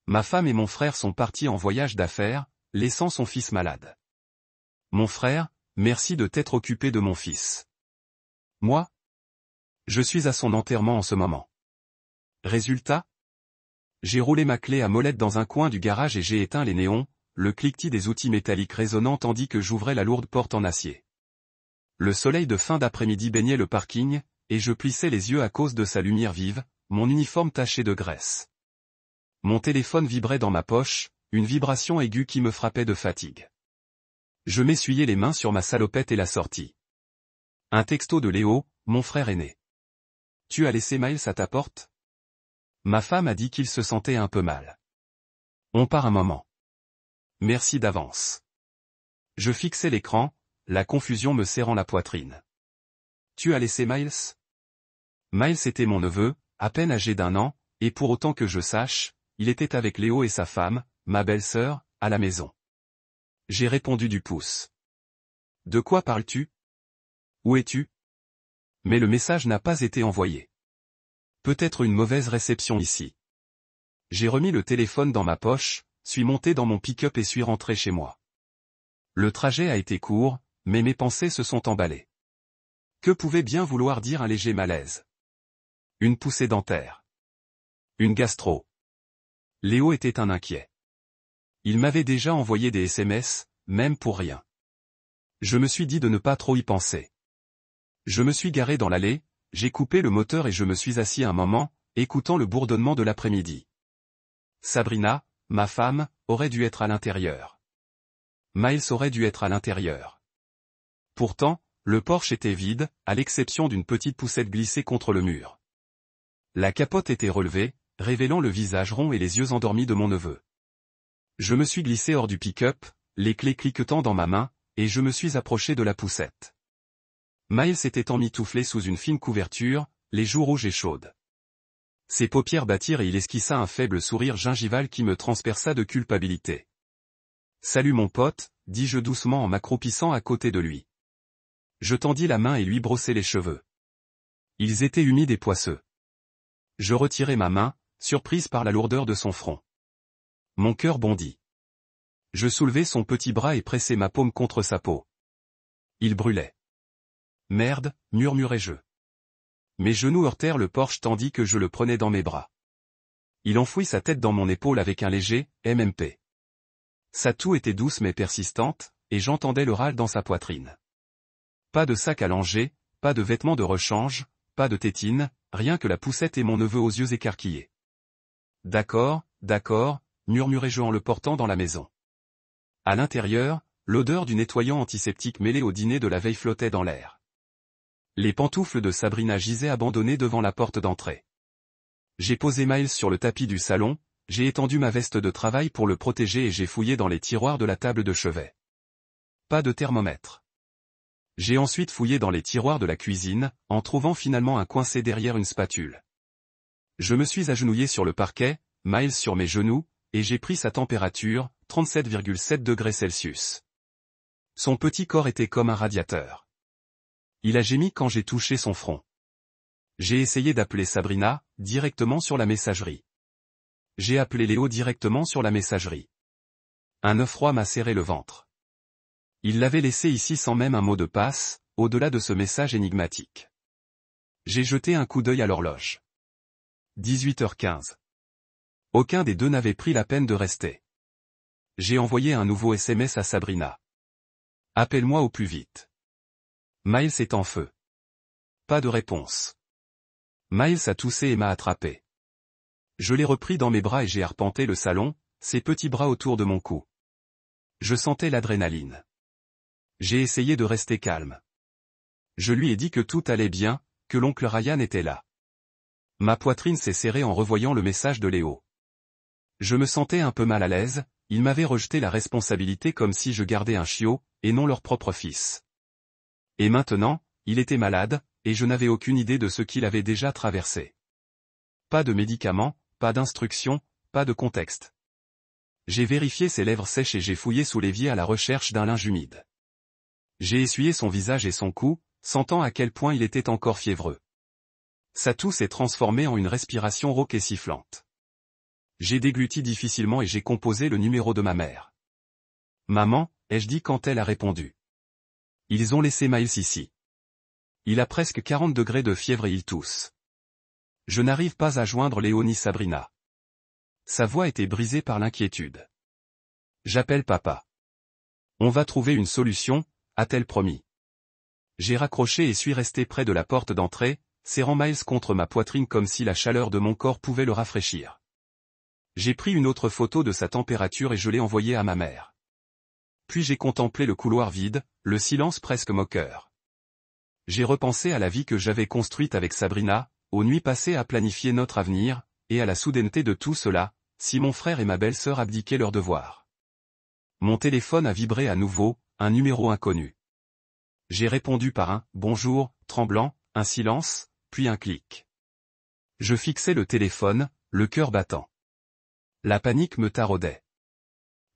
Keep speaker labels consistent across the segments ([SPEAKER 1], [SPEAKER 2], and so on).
[SPEAKER 1] Ma femme et mon frère sont partis en voyage d'affaires, laissant son fils malade. Mon frère, merci de t'être occupé de mon fils. Moi? Je suis à son enterrement en ce moment. Résultat? J'ai roulé ma clé à molette dans un coin du garage et j'ai éteint les néons, le cliquetis des outils métalliques résonnant tandis que j'ouvrais la lourde porte en acier. Le soleil de fin d'après-midi baignait le parking, et je plissais les yeux à cause de sa lumière vive, mon uniforme taché de graisse. Mon téléphone vibrait dans ma poche, une vibration aiguë qui me frappait de fatigue. Je m'essuyais les mains sur ma salopette et la sortis. Un texto de Léo, mon frère aîné. Tu as laissé Miles à ta porte? Ma femme a dit qu'il se sentait un peu mal. On part un moment. Merci d'avance. Je fixais l'écran, la confusion me serrant la poitrine. Tu as laissé Miles? Miles était mon neveu, à peine âgé d'1 an, et pour autant que je sache, il était avec Léo et sa femme, ma belle-sœur, à la maison. J'ai répondu du pouce. De quoi parles-tu? Où es-tu? Mais le message n'a pas été envoyé. Peut-être une mauvaise réception ici. J'ai remis le téléphone dans ma poche, suis monté dans mon pick-up et suis rentré chez moi. Le trajet a été court, mais mes pensées se sont emballées. Que pouvait bien vouloir dire un léger malaise? Une poussée dentaire. Une gastro. Léo était un inquiet. Il m'avait déjà envoyé des SMS, même pour rien. Je me suis dit de ne pas trop y penser. Je me suis garé dans l'allée, j'ai coupé le moteur et je me suis assis un moment, écoutant le bourdonnement de l'après-midi. Sabrina, ma femme, aurait dû être à l'intérieur. Miles aurait dû être à l'intérieur. Pourtant, le Porsche était vide, à l'exception d'une petite poussette glissée contre le mur. La capote était relevée, révélant le visage rond et les yeux endormis de mon neveu. Je me suis glissé hors du pick-up, les clés cliquetant dans ma main, et je me suis approché de la poussette. Miles était emmitouflé sous une fine couverture, les joues rouges et chaudes. Ses paupières battirent et il esquissa un faible sourire gingival qui me transperça de culpabilité. « Salut mon pote », dis-je doucement en m'accroupissant à côté de lui. Je tendis la main et lui brossai les cheveux. Ils étaient humides et poisseux. Je retirai ma main, surprise par la lourdeur de son front. Mon cœur bondit. Je soulevai son petit bras et pressai ma paume contre sa peau. Il brûlait. Merde, murmurai-je. Mes genoux heurtèrent le porche tandis que je le prenais dans mes bras. Il enfouit sa tête dans mon épaule avec un léger « MMP ». Sa toux était douce mais persistante, et j'entendais le râle dans sa poitrine. Pas de sac à langer, pas de vêtements de rechange, pas de tétine, rien que la poussette et mon neveu aux yeux écarquillés. D'accord, murmurai-je en le portant dans la maison. À l'intérieur, l'odeur du nettoyant antiseptique mêlé au dîner de la veille flottait dans l'air. Les pantoufles de Sabrina gisaient abandonnées devant la porte d'entrée. J'ai posé Miles sur le tapis du salon, j'ai étendu ma veste de travail pour le protéger et j'ai fouillé dans les tiroirs de la table de chevet. Pas de thermomètre. J'ai ensuite fouillé dans les tiroirs de la cuisine, en trouvant finalement un coincé derrière une spatule. Je me suis agenouillé sur le parquet, Miles sur mes genoux, et j'ai pris sa température, 37,7 degrés Celsius. Son petit corps était comme un radiateur. Il a gémi quand j'ai touché son front. J'ai essayé d'appeler Sabrina, directement sur la messagerie. J'ai appelé Léo directement sur la messagerie. Un œuf froid m'a serré le ventre. Il l'avait laissé ici sans même un mot de passe, au-delà de ce message énigmatique. J'ai jeté un coup d'œil à l'horloge. 18h15. Aucun des deux n'avait pris la peine de rester. J'ai envoyé un nouveau SMS à Sabrina. Appelle-moi au plus vite. Miles est en feu. Pas de réponse. Miles a toussé et m'a attrapé. Je l'ai repris dans mes bras et j'ai arpenté le salon, ses petits bras autour de mon cou. Je sentais l'adrénaline. J'ai essayé de rester calme. Je lui ai dit que tout allait bien, que l'oncle Ryan était là. Ma poitrine s'est serrée en revoyant le message de Léo. Je me sentais un peu mal à l'aise, il m'avait rejeté la responsabilité comme si je gardais un chiot, et non leur propre fils. Et maintenant, il était malade, et je n'avais aucune idée de ce qu'il avait déjà traversé. Pas de médicaments, pas d'instructions, pas de contexte. J'ai vérifié ses lèvres sèches et j'ai fouillé sous l'évier à la recherche d'un linge humide. J'ai essuyé son visage et son cou, sentant à quel point il était encore fiévreux. Sa toux s'est transformée en une respiration rauque et sifflante. J'ai dégluti difficilement et j'ai composé le numéro de ma mère. Maman, ai-je dit quand elle a répondu. Ils ont laissé Miles ici. Il a presque 40 degrés de fièvre et il tousse. Je n'arrive pas à joindre Léo ni Sabrina. Sa voix était brisée par l'inquiétude. J'appelle papa. On va trouver une solution, a-t-elle promis. J'ai raccroché et suis resté près de la porte d'entrée, serrant Miles contre ma poitrine comme si la chaleur de mon corps pouvait le rafraîchir. J'ai pris une autre photo de sa température et je l'ai envoyée à ma mère. Puis j'ai contemplé le couloir vide, le silence presque moqueur. J'ai repensé à la vie que j'avais construite avec Sabrina, aux nuits passées à planifier notre avenir, et à la soudaineté de tout cela, si mon frère et ma belle-sœur abdiquaient leurs devoirs. Mon téléphone a vibré à nouveau, un numéro inconnu. J'ai répondu par un « bonjour », tremblant, un silence, puis un clic. Je fixais le téléphone, le cœur battant. La panique me taraudait.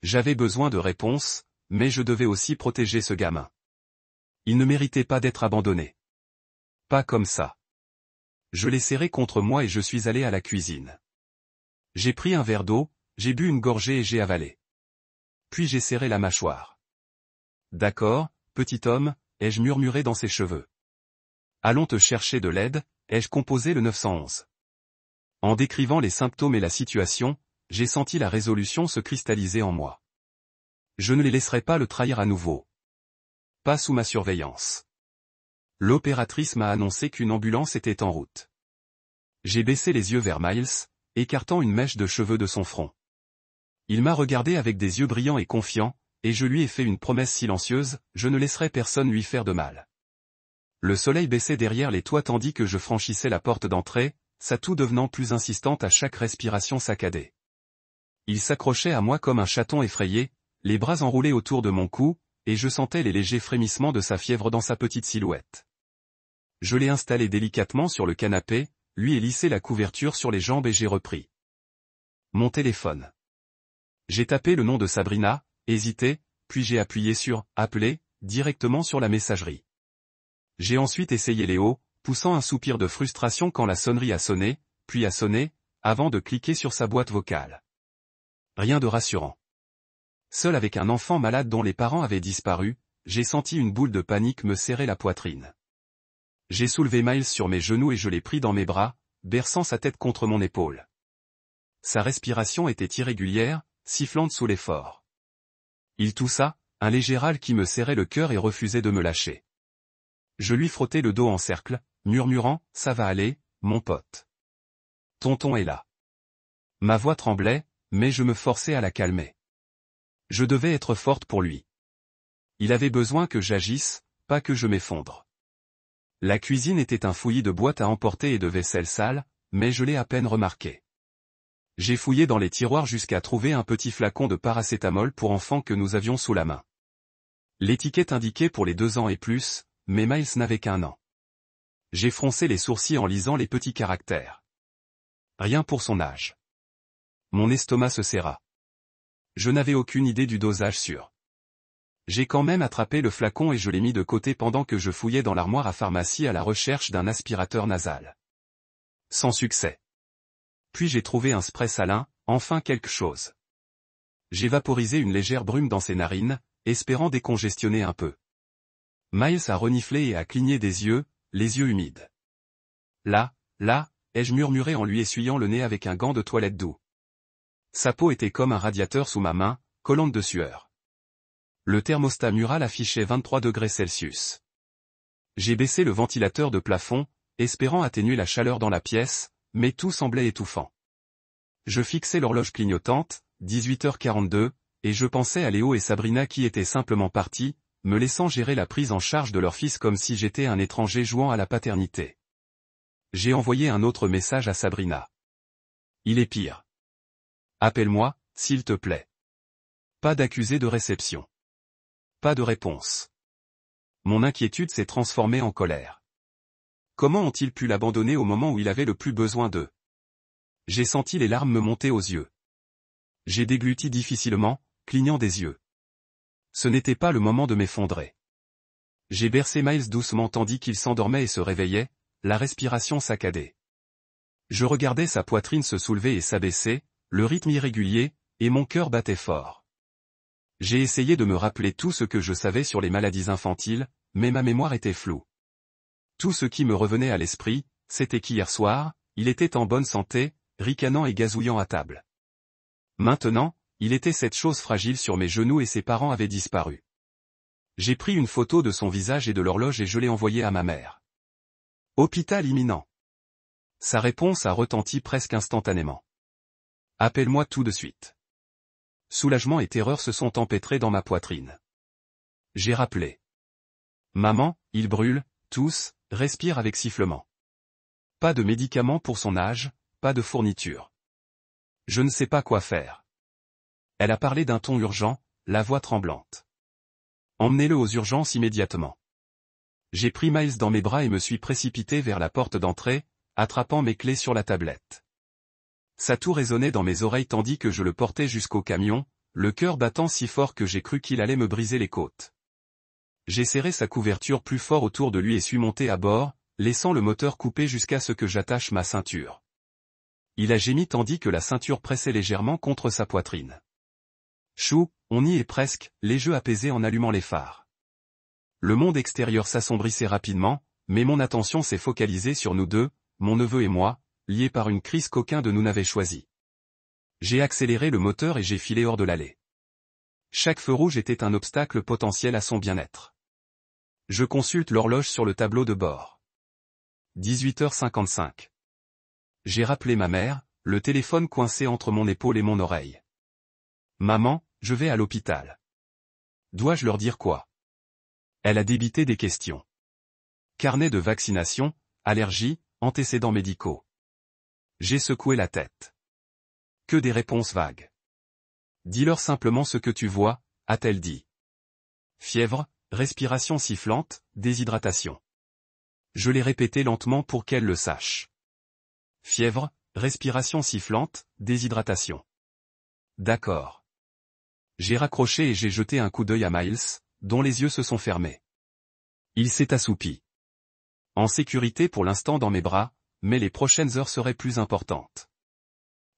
[SPEAKER 1] J'avais besoin de réponses, mais je devais aussi protéger ce gamin. Il ne méritait pas d'être abandonné. Pas comme ça. Je l'ai serré contre moi et je suis allé à la cuisine. J'ai pris un verre d'eau, j'ai bu une gorgée et j'ai avalé. Puis j'ai serré la mâchoire. D'accord, petit homme, ai-je murmuré dans ses cheveux. Allons te chercher de l'aide, ai-je composé le 911. En décrivant les symptômes et la situation, j'ai senti la résolution se cristalliser en moi. Je ne les laisserai pas le trahir à nouveau. Pas sous ma surveillance. L'opératrice m'a annoncé qu'une ambulance était en route. J'ai baissé les yeux vers Miles, écartant une mèche de cheveux de son front. Il m'a regardé avec des yeux brillants et confiants, et je lui ai fait une promesse silencieuse, je ne laisserai personne lui faire de mal. Le soleil baissait derrière les toits tandis que je franchissais la porte d'entrée, sa toux devenant plus insistante à chaque respiration saccadée. Il s'accrochait à moi comme un chaton effrayé, les bras enroulés autour de mon cou, et je sentais les légers frémissements de sa fièvre dans sa petite silhouette. Je l'ai installé délicatement sur le canapé, lui ai lissé la couverture sur les jambes et j'ai repris. Mon téléphone. J'ai tapé le nom de Sabrina, hésité, puis j'ai appuyé sur « Appeler » directement sur la messagerie. J'ai ensuite essayé Léo, poussant un soupir de frustration quand la sonnerie a sonné, puis a sonné, avant de cliquer sur sa boîte vocale. Rien de rassurant. Seul avec un enfant malade dont les parents avaient disparu, j'ai senti une boule de panique me serrer la poitrine. J'ai soulevé Miles sur mes genoux et je l'ai pris dans mes bras, berçant sa tête contre mon épaule. Sa respiration était irrégulière, sifflante sous l'effort. Il toussa, un léger râle qui me serrait le cœur et refusait de me lâcher. Je lui frottais le dos en cercle, murmurant « Ça va aller, mon pote. Tonton est là. » Ma voix tremblait, mais je me forçais à la calmer. Je devais être forte pour lui. Il avait besoin que j'agisse, pas que je m'effondre. La cuisine était un fouillis de boîtes à emporter et de vaisselle sale, mais je l'ai à peine remarqué. J'ai fouillé dans les tiroirs jusqu'à trouver un petit flacon de paracétamol pour enfants que nous avions sous la main. L'étiquette indiquait pour les 2 ans et plus, mais Miles n'avait qu'1 an. J'ai froncé les sourcils en lisant les petits caractères. Rien pour son âge. Mon estomac se serra. Je n'avais aucune idée du dosage sûr. J'ai quand même attrapé le flacon et je l'ai mis de côté pendant que je fouillais dans l'armoire à pharmacie à la recherche d'un aspirateur nasal. Sans succès. Puis j'ai trouvé un spray salin, enfin quelque chose. J'ai vaporisé une légère brume dans ses narines, espérant décongestionner un peu. Miles a reniflé et a cligné des yeux, les yeux humides. Là, ai-je murmuré en lui essuyant le nez avec un gant de toilette doux. Sa peau était comme un radiateur sous ma main, collante de sueur. Le thermostat mural affichait 23 degrés Celsius. J'ai baissé le ventilateur de plafond, espérant atténuer la chaleur dans la pièce, mais tout semblait étouffant. Je fixais l'horloge clignotante, 18h42, et je pensais à Léo et Sabrina qui étaient simplement partis, me laissant gérer la prise en charge de leur fils comme si j'étais un étranger jouant à la paternité. J'ai envoyé un autre message à Sabrina. Il est pire. Appelle-moi, s'il te plaît. Pas d'accusé de réception. Pas de réponse. Mon inquiétude s'est transformée en colère. Comment ont-ils pu l'abandonner au moment où il avait le plus besoin d'eux? J'ai senti les larmes me monter aux yeux. J'ai dégluti difficilement, clignant des yeux. Ce n'était pas le moment de m'effondrer. J'ai bercé Miles doucement tandis qu'il s'endormait et se réveillait, la respiration saccadée. Je regardais sa poitrine se soulever et s'abaisser, le rythme irrégulier, et mon cœur battait fort. J'ai essayé de me rappeler tout ce que je savais sur les maladies infantiles, mais ma mémoire était floue. Tout ce qui me revenait à l'esprit, c'était qu'hier soir, il était en bonne santé, ricanant et gazouillant à table. Maintenant, il était cette chose fragile sur mes genoux et ses parents avaient disparu. J'ai pris une photo de son visage et de l'horloge et je l'ai envoyée à ma mère. Hôpital imminent. Sa réponse a retenti presque instantanément. Appelle-moi tout de suite. Soulagement et terreur se sont empêtrés dans ma poitrine. J'ai rappelé. Maman, il brûle, tousse, respire avec sifflement. Pas de médicaments pour son âge, pas de fourniture. Je ne sais pas quoi faire. Elle a parlé d'un ton urgent, la voix tremblante. Emmenez-le aux urgences immédiatement. J'ai pris Miles dans mes bras et me suis précipité vers la porte d'entrée, attrapant mes clés sur la tablette. Sa toux résonnait dans mes oreilles tandis que je le portais jusqu'au camion, le cœur battant si fort que j'ai cru qu'il allait me briser les côtes. J'ai serré sa couverture plus fort autour de lui et suis monté à bord, laissant le moteur coupé jusqu'à ce que j'attache ma ceinture. Il a gémi tandis que la ceinture pressait légèrement contre sa poitrine. Chou, on y est presque, les jeux apaisés en allumant les phares. Le monde extérieur s'assombrissait rapidement, mais mon attention s'est focalisée sur nous deux, mon neveu et moi, liés par une crise qu'aucun de nous n'avait choisie. J'ai accéléré le moteur et j'ai filé hors de l'allée. Chaque feu rouge était un obstacle potentiel à son bien-être. Je consulte l'horloge sur le tableau de bord. 18h55. J'ai rappelé ma mère, le téléphone coincé entre mon épaule et mon oreille. Maman, je vais à l'hôpital. Dois-je leur dire quoi? Elle a débité des questions. Carnet de vaccination, allergies, antécédents médicaux. J'ai secoué la tête. Que des réponses vagues. Dis-leur simplement ce que tu vois, a-t-elle dit. Fièvre, respiration sifflante, déshydratation. Je l'ai répété lentement pour qu'elle le sache. Fièvre, respiration sifflante, déshydratation. D'accord. J'ai raccroché et j'ai jeté un coup d'œil à Miles, dont les yeux se sont fermés. Il s'est assoupi. En sécurité pour l'instant dans mes bras, mais les prochaines heures seraient plus importantes.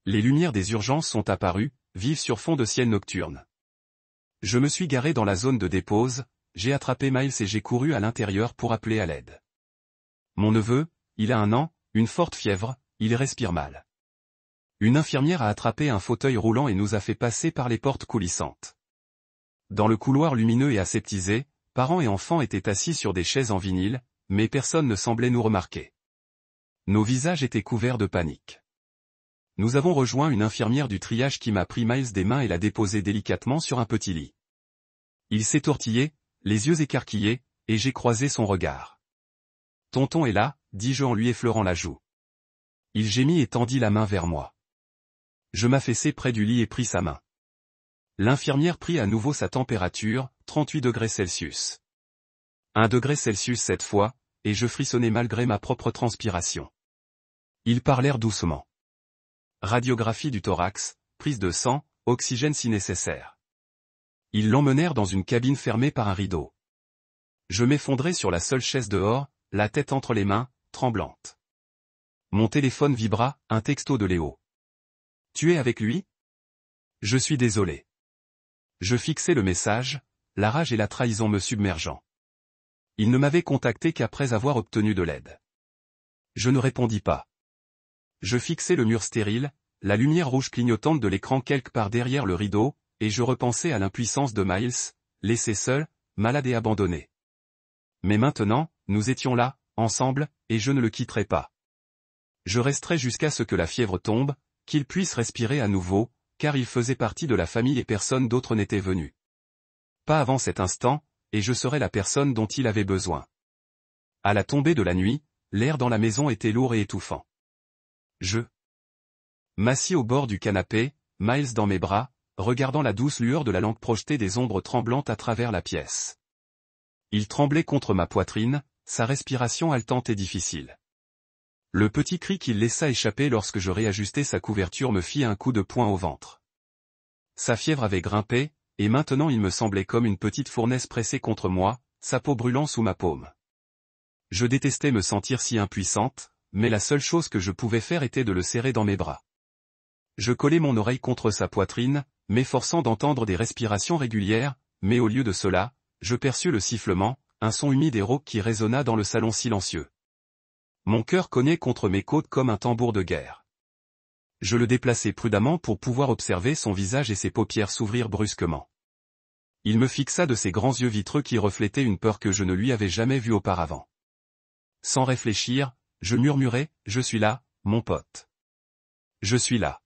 [SPEAKER 1] Les lumières des urgences sont apparues, vives sur fond de ciel nocturne. Je me suis garé dans la zone de dépose, j'ai attrapé Miles et j'ai couru à l'intérieur pour appeler à l'aide. Mon neveu, il a 1 an, une forte fièvre, il respire mal. Une infirmière a attrapé un fauteuil roulant et nous a fait passer par les portes coulissantes. Dans le couloir lumineux et aseptisé, parents et enfants étaient assis sur des chaises en vinyle, mais personne ne semblait nous remarquer. Nos visages étaient couverts de panique. Nous avons rejoint une infirmière du triage qui m'a pris Miles des mains et l'a déposé délicatement sur un petit lit. Il s'est tortillé, les yeux écarquillés, et j'ai croisé son regard. Tonton est là, dis-je en lui effleurant la joue. Il gémit et tendit la main vers moi. Je m'affaissai près du lit et pris sa main. L'infirmière prit à nouveau sa température, 38 degrés Celsius. 1 degré Celsius cette fois, et je frissonnais malgré ma propre transpiration. Ils parlèrent doucement. Radiographie du thorax, prise de sang, oxygène si nécessaire. Ils l'emmenèrent dans une cabine fermée par un rideau. Je m'effondrai sur la seule chaise dehors, la tête entre les mains, tremblante. Mon téléphone vibra, un texto de Léo. Tu es avec lui? Je suis désolé. Je fixai le message, la rage et la trahison me submergeant. Il ne m'avait contacté qu'après avoir obtenu de l'aide. Je ne répondis pas. Je fixai le mur stérile, la lumière rouge clignotante de l'écran quelque part derrière le rideau, et je repensais à l'impuissance de Miles, laissé seul, malade et abandonné. Mais maintenant, nous étions là, ensemble, et je ne le quitterai pas. Je resterai jusqu'à ce que la fièvre tombe, qu'il puisse respirer à nouveau, car il faisait partie de la famille et personne d'autre n'était venu. Pas avant cet instant, et je serais la personne dont il avait besoin. À la tombée de la nuit, l'air dans la maison était lourd et étouffant. Je m'assis au bord du canapé, Miles dans mes bras, regardant la douce lueur de la lampe projeter des ombres tremblantes à travers la pièce. Il tremblait contre ma poitrine, sa respiration haletante et difficile. Le petit cri qu'il laissa échapper lorsque je réajustai sa couverture me fit un coup de poing au ventre. Sa fièvre avait grimpé, et maintenant il me semblait comme une petite fournaise pressée contre moi, sa peau brûlant sous ma paume. Je détestais me sentir si impuissante, mais la seule chose que je pouvais faire était de le serrer dans mes bras. Je collai mon oreille contre sa poitrine, m'efforçant d'entendre des respirations régulières, mais au lieu de cela, je perçus le sifflement, un son humide et rauque qui résonna dans le salon silencieux. Mon cœur cognait contre mes côtes comme un tambour de guerre. Je le déplaçai prudemment pour pouvoir observer son visage et ses paupières s'ouvrir brusquement. Il me fixa de ses grands yeux vitreux qui reflétaient une peur que je ne lui avais jamais vue auparavant. Sans réfléchir, je murmurai, « Je suis là, mon pote. Je suis là. »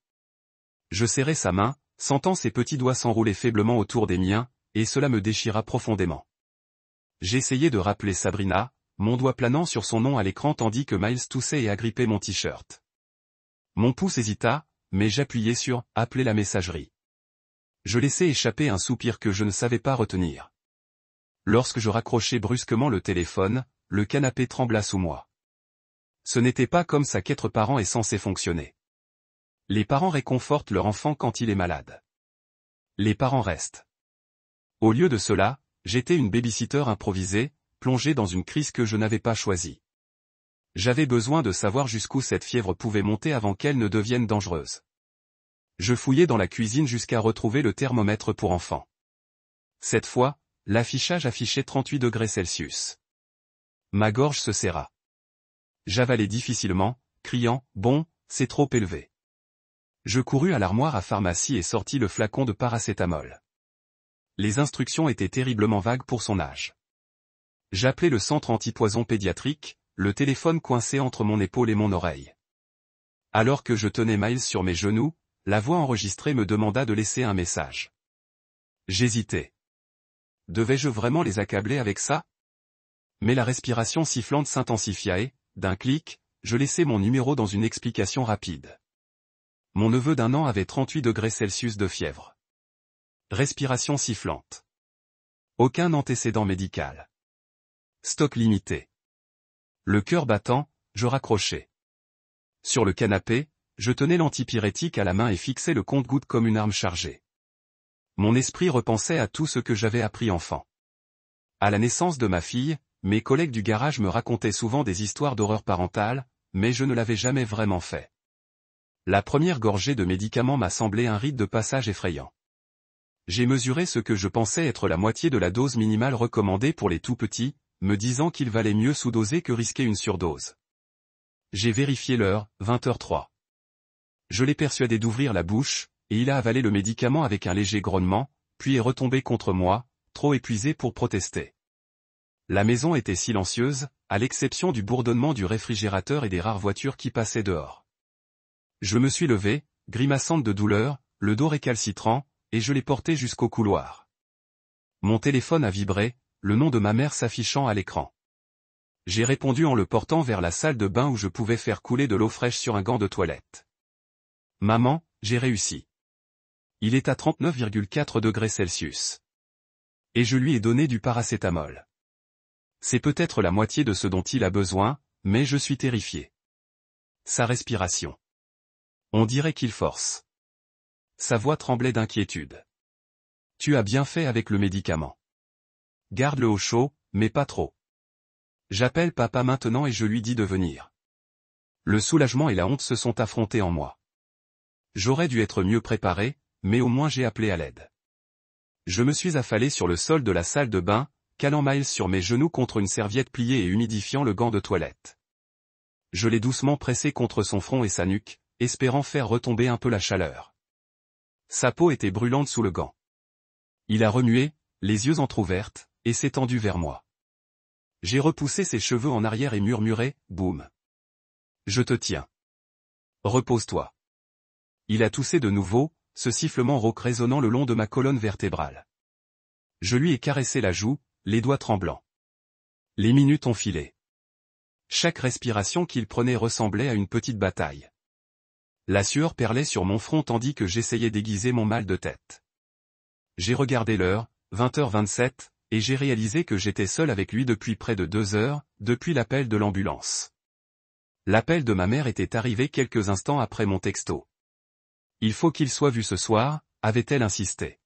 [SPEAKER 1] Je serrai sa main, sentant ses petits doigts s'enrouler faiblement autour des miens, et cela me déchira profondément. J'essayai de rappeler Sabrina, mon doigt planant sur son nom à l'écran tandis que Miles toussait et agrippait mon t-shirt. Mon pouce hésita, mais j'appuyai sur « Appeler la messagerie ». Je laissai échapper un soupir que je ne savais pas retenir. Lorsque je raccrochai brusquement le téléphone, le canapé trembla sous moi. Ce n'était pas comme ça qu'être parent est censé fonctionner. Les parents réconfortent leur enfant quand il est malade. Les parents restent. Au lieu de cela, j'étais une babysitter improvisée, plongée dans une crise que je n'avais pas choisie. J'avais besoin de savoir jusqu'où cette fièvre pouvait monter avant qu'elle ne devienne dangereuse. Je fouillai dans la cuisine jusqu'à retrouver le thermomètre pour enfants. Cette fois, l'affichage affichait 38 degrés Celsius. Ma gorge se serra. J'avalai difficilement, criant « Bon, c'est trop élevé ». Je courus à l'armoire à pharmacie et sortis le flacon de paracétamol. Les instructions étaient terriblement vagues pour son âge. J'appelai le centre antipoison pédiatrique, le téléphone coincé entre mon épaule et mon oreille. Alors que je tenais Miles sur mes genoux, la voix enregistrée me demanda de laisser un message. J'hésitais. Devais-je vraiment les accabler avec ça? Mais la respiration sifflante s'intensifia et, d'un clic, je laissai mon numéro dans une explication rapide. Mon neveu d'1 an avait 38 degrés Celsius de fièvre. Respiration sifflante. Aucun antécédent médical. Stock limité. Le cœur battant, je raccrochai. Sur le canapé, je tenais l'antipyrétique à la main et fixais le compte-gouttes comme une arme chargée. Mon esprit repensait à tout ce que j'avais appris enfant. À la naissance de ma fille, mes collègues du garage me racontaient souvent des histoires d'horreur parentale, mais je ne l'avais jamais vraiment fait. La première gorgée de médicaments m'a semblé un rite de passage effrayant. J'ai mesuré ce que je pensais être la moitié de la dose minimale recommandée pour les tout-petits, me disant qu'il valait mieux sous-doser que risquer une surdose. J'ai vérifié l'heure, 20h03. Je l'ai persuadé d'ouvrir la bouche, et il a avalé le médicament avec un léger grognement, puis est retombé contre moi, trop épuisé pour protester. La maison était silencieuse, à l'exception du bourdonnement du réfrigérateur et des rares voitures qui passaient dehors. Je me suis levé, grimaçante de douleur, le dos récalcitrant, et je l'ai porté jusqu'au couloir. Mon téléphone a vibré, le nom de ma mère s'affichant à l'écran. J'ai répondu en le portant vers la salle de bain où je pouvais faire couler de l'eau fraîche sur un gant de toilette. Maman, j'ai réussi. Il est à 39,4 degrés Celsius. Et je lui ai donné du paracétamol. C'est peut-être la moitié de ce dont il a besoin, mais je suis terrifié. Sa respiration. On dirait qu'il force. Sa voix tremblait d'inquiétude. Tu as bien fait avec le médicament. Garde-le au chaud, mais pas trop. J'appelle papa maintenant et je lui dis de venir. Le soulagement et la honte se sont affrontés en moi. J'aurais dû être mieux préparé, mais au moins j'ai appelé à l'aide. Je me suis affalé sur le sol de la salle de bain, calant Miles sur mes genoux contre une serviette pliée et humidifiant le gant de toilette. Je l'ai doucement pressé contre son front et sa nuque, espérant faire retomber un peu la chaleur. Sa peau était brûlante sous le gant. Il a remué, les yeux entr'ouverts, et s'est tendu vers moi. J'ai repoussé ses cheveux en arrière et murmuré, « Boum. Je te tiens. Repose-toi. » Il a toussé de nouveau, ce sifflement rauque résonnant le long de ma colonne vertébrale. Je lui ai caressé la joue, les doigts tremblants. Les minutes ont filé. Chaque respiration qu'il prenait ressemblait à une petite bataille. La sueur perlait sur mon front tandis que j'essayais d'aiguiser mon mal de tête. J'ai regardé l'heure, 20h27, et j'ai réalisé que j'étais seul avec lui depuis près de 2 heures, depuis l'appel de l'ambulance. L'appel de ma mère était arrivé quelques instants après mon texto. Il faut qu'il soit vu ce soir, avait-elle insisté.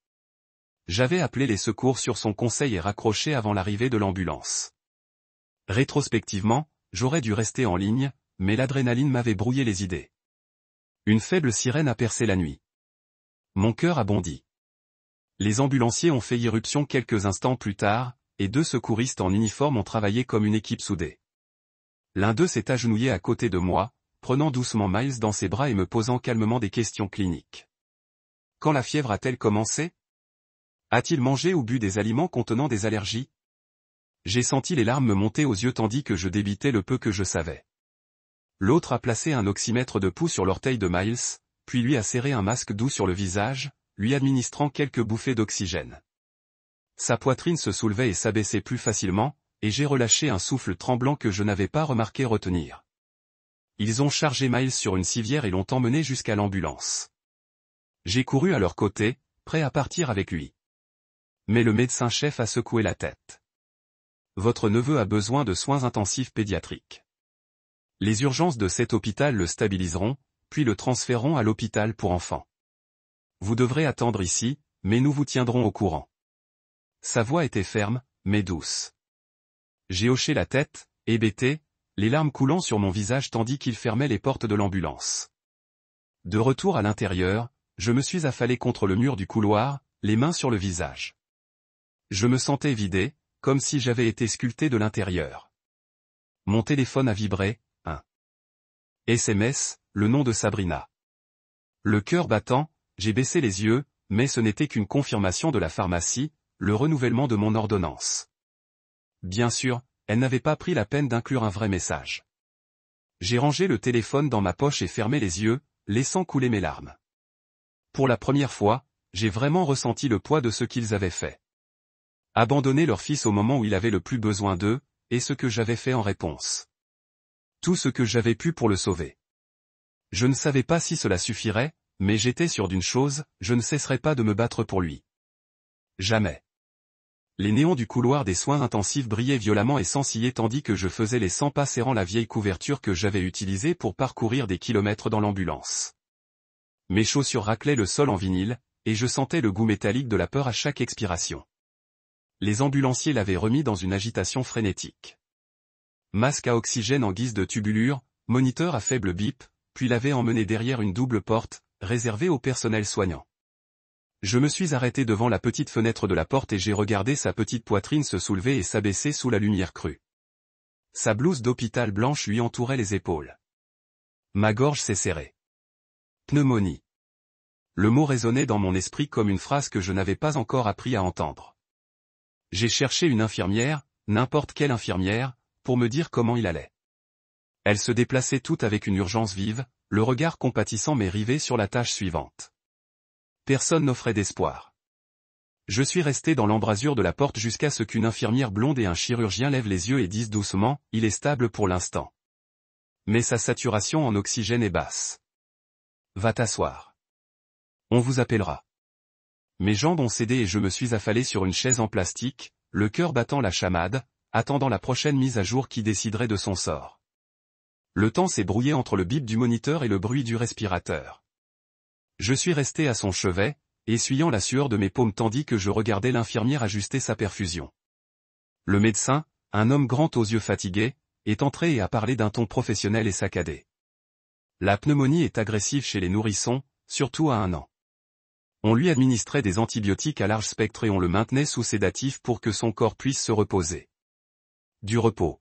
[SPEAKER 1] J'avais appelé les secours sur son conseil et raccroché avant l'arrivée de l'ambulance. Rétrospectivement, j'aurais dû rester en ligne, mais l'adrénaline m'avait brouillé les idées. Une faible sirène a percé la nuit. Mon cœur a bondi. Les ambulanciers ont fait irruption quelques instants plus tard, et 2 secouristes en uniforme ont travaillé comme une équipe soudée. L'un d'eux s'est agenouillé à côté de moi, prenant doucement Miles dans ses bras et me posant calmement des questions cliniques. Quand la fièvre a-t-elle commencé? A-t-il mangé ou bu des aliments contenant des allergies? J'ai senti les larmes me monter aux yeux tandis que je débitais le peu que je savais. L'autre a placé un oxymètre de pouls sur l'orteil de Miles, puis lui a serré un masque doux sur le visage, lui administrant quelques bouffées d'oxygène. Sa poitrine se soulevait et s'abaissait plus facilement, et j'ai relâché un souffle tremblant que je n'avais pas remarqué retenir. Ils ont chargé Miles sur une civière et l'ont emmené jusqu'à l'ambulance. J'ai couru à leur côté, prêt à partir avec lui. Mais le médecin-chef a secoué la tête. Votre neveu a besoin de soins intensifs pédiatriques. Les urgences de cet hôpital le stabiliseront, puis le transféreront à l'hôpital pour enfants. Vous devrez attendre ici, mais nous vous tiendrons au courant. Sa voix était ferme, mais douce. J'ai hoché la tête, hébété, les larmes coulant sur mon visage tandis qu'il fermait les portes de l'ambulance. De retour à l'intérieur, je me suis affalé contre le mur du couloir, les mains sur le visage. Je me sentais vidé, comme si j'avais été sculpté de l'intérieur. Mon téléphone a vibré, un SMS, le nom de Sabrina. Le cœur battant, j'ai baissé les yeux, mais ce n'était qu'une confirmation de la pharmacie, le renouvellement de mon ordonnance. Bien sûr, elle n'avait pas pris la peine d'inclure un vrai message. J'ai rangé le téléphone dans ma poche et fermé les yeux, laissant couler mes larmes. Pour la première fois, j'ai vraiment ressenti le poids de ce qu'ils avaient fait. Abandonner leur fils au moment où il avait le plus besoin d'eux, et ce que j'avais fait en réponse. Tout ce que j'avais pu pour le sauver. Je ne savais pas si cela suffirait, mais j'étais sûr d'une chose, je ne cesserai pas de me battre pour lui. Jamais. Les néons du couloir des soins intensifs brillaient violemment et s'ensillaient tandis que je faisais les 100 pas serrant la vieille couverture que j'avais utilisée pour parcourir des kilomètres dans l'ambulance. Mes chaussures raclaient le sol en vinyle, et je sentais le goût métallique de la peur à chaque expiration. Les ambulanciers l'avaient remis dans une agitation frénétique. Masque à oxygène en guise de tubulure, moniteur à faible bip, puis l'avaient emmené derrière une double porte, réservée au personnel soignant. Je me suis arrêté devant la petite fenêtre de la porte et j'ai regardé sa petite poitrine se soulever et s'abaisser sous la lumière crue. Sa blouse d'hôpital blanche lui entourait les épaules. Ma gorge s'est serrée. Pneumonie. Le mot résonnait dans mon esprit comme une phrase que je n'avais pas encore appris à entendre. J'ai cherché une infirmière, n'importe quelle infirmière, pour me dire comment il allait. Elle se déplaçait toute avec une urgence vive, le regard compatissant mais rivé sur la tâche suivante. Personne n'offrait d'espoir. Je suis resté dans l'embrasure de la porte jusqu'à ce qu'une infirmière blonde et un chirurgien lèvent les yeux et disent doucement, il est stable pour l'instant. Mais sa saturation en oxygène est basse. Va t'asseoir. On vous appellera. Mes jambes ont cédé et je me suis affalé sur une chaise en plastique, le cœur battant la chamade, attendant la prochaine mise à jour qui déciderait de son sort. Le temps s'est brouillé entre le bip du moniteur et le bruit du respirateur. Je suis resté à son chevet, essuyant la sueur de mes paumes tandis que je regardais l'infirmière ajuster sa perfusion. Le médecin, un homme grand aux yeux fatigués, est entré et a parlé d'un ton professionnel et saccadé. La pneumonie est agressive chez les nourrissons, surtout à 1 an. On lui administrait des antibiotiques à large spectre et on le maintenait sous sédatif pour que son corps puisse se reposer. Du repos.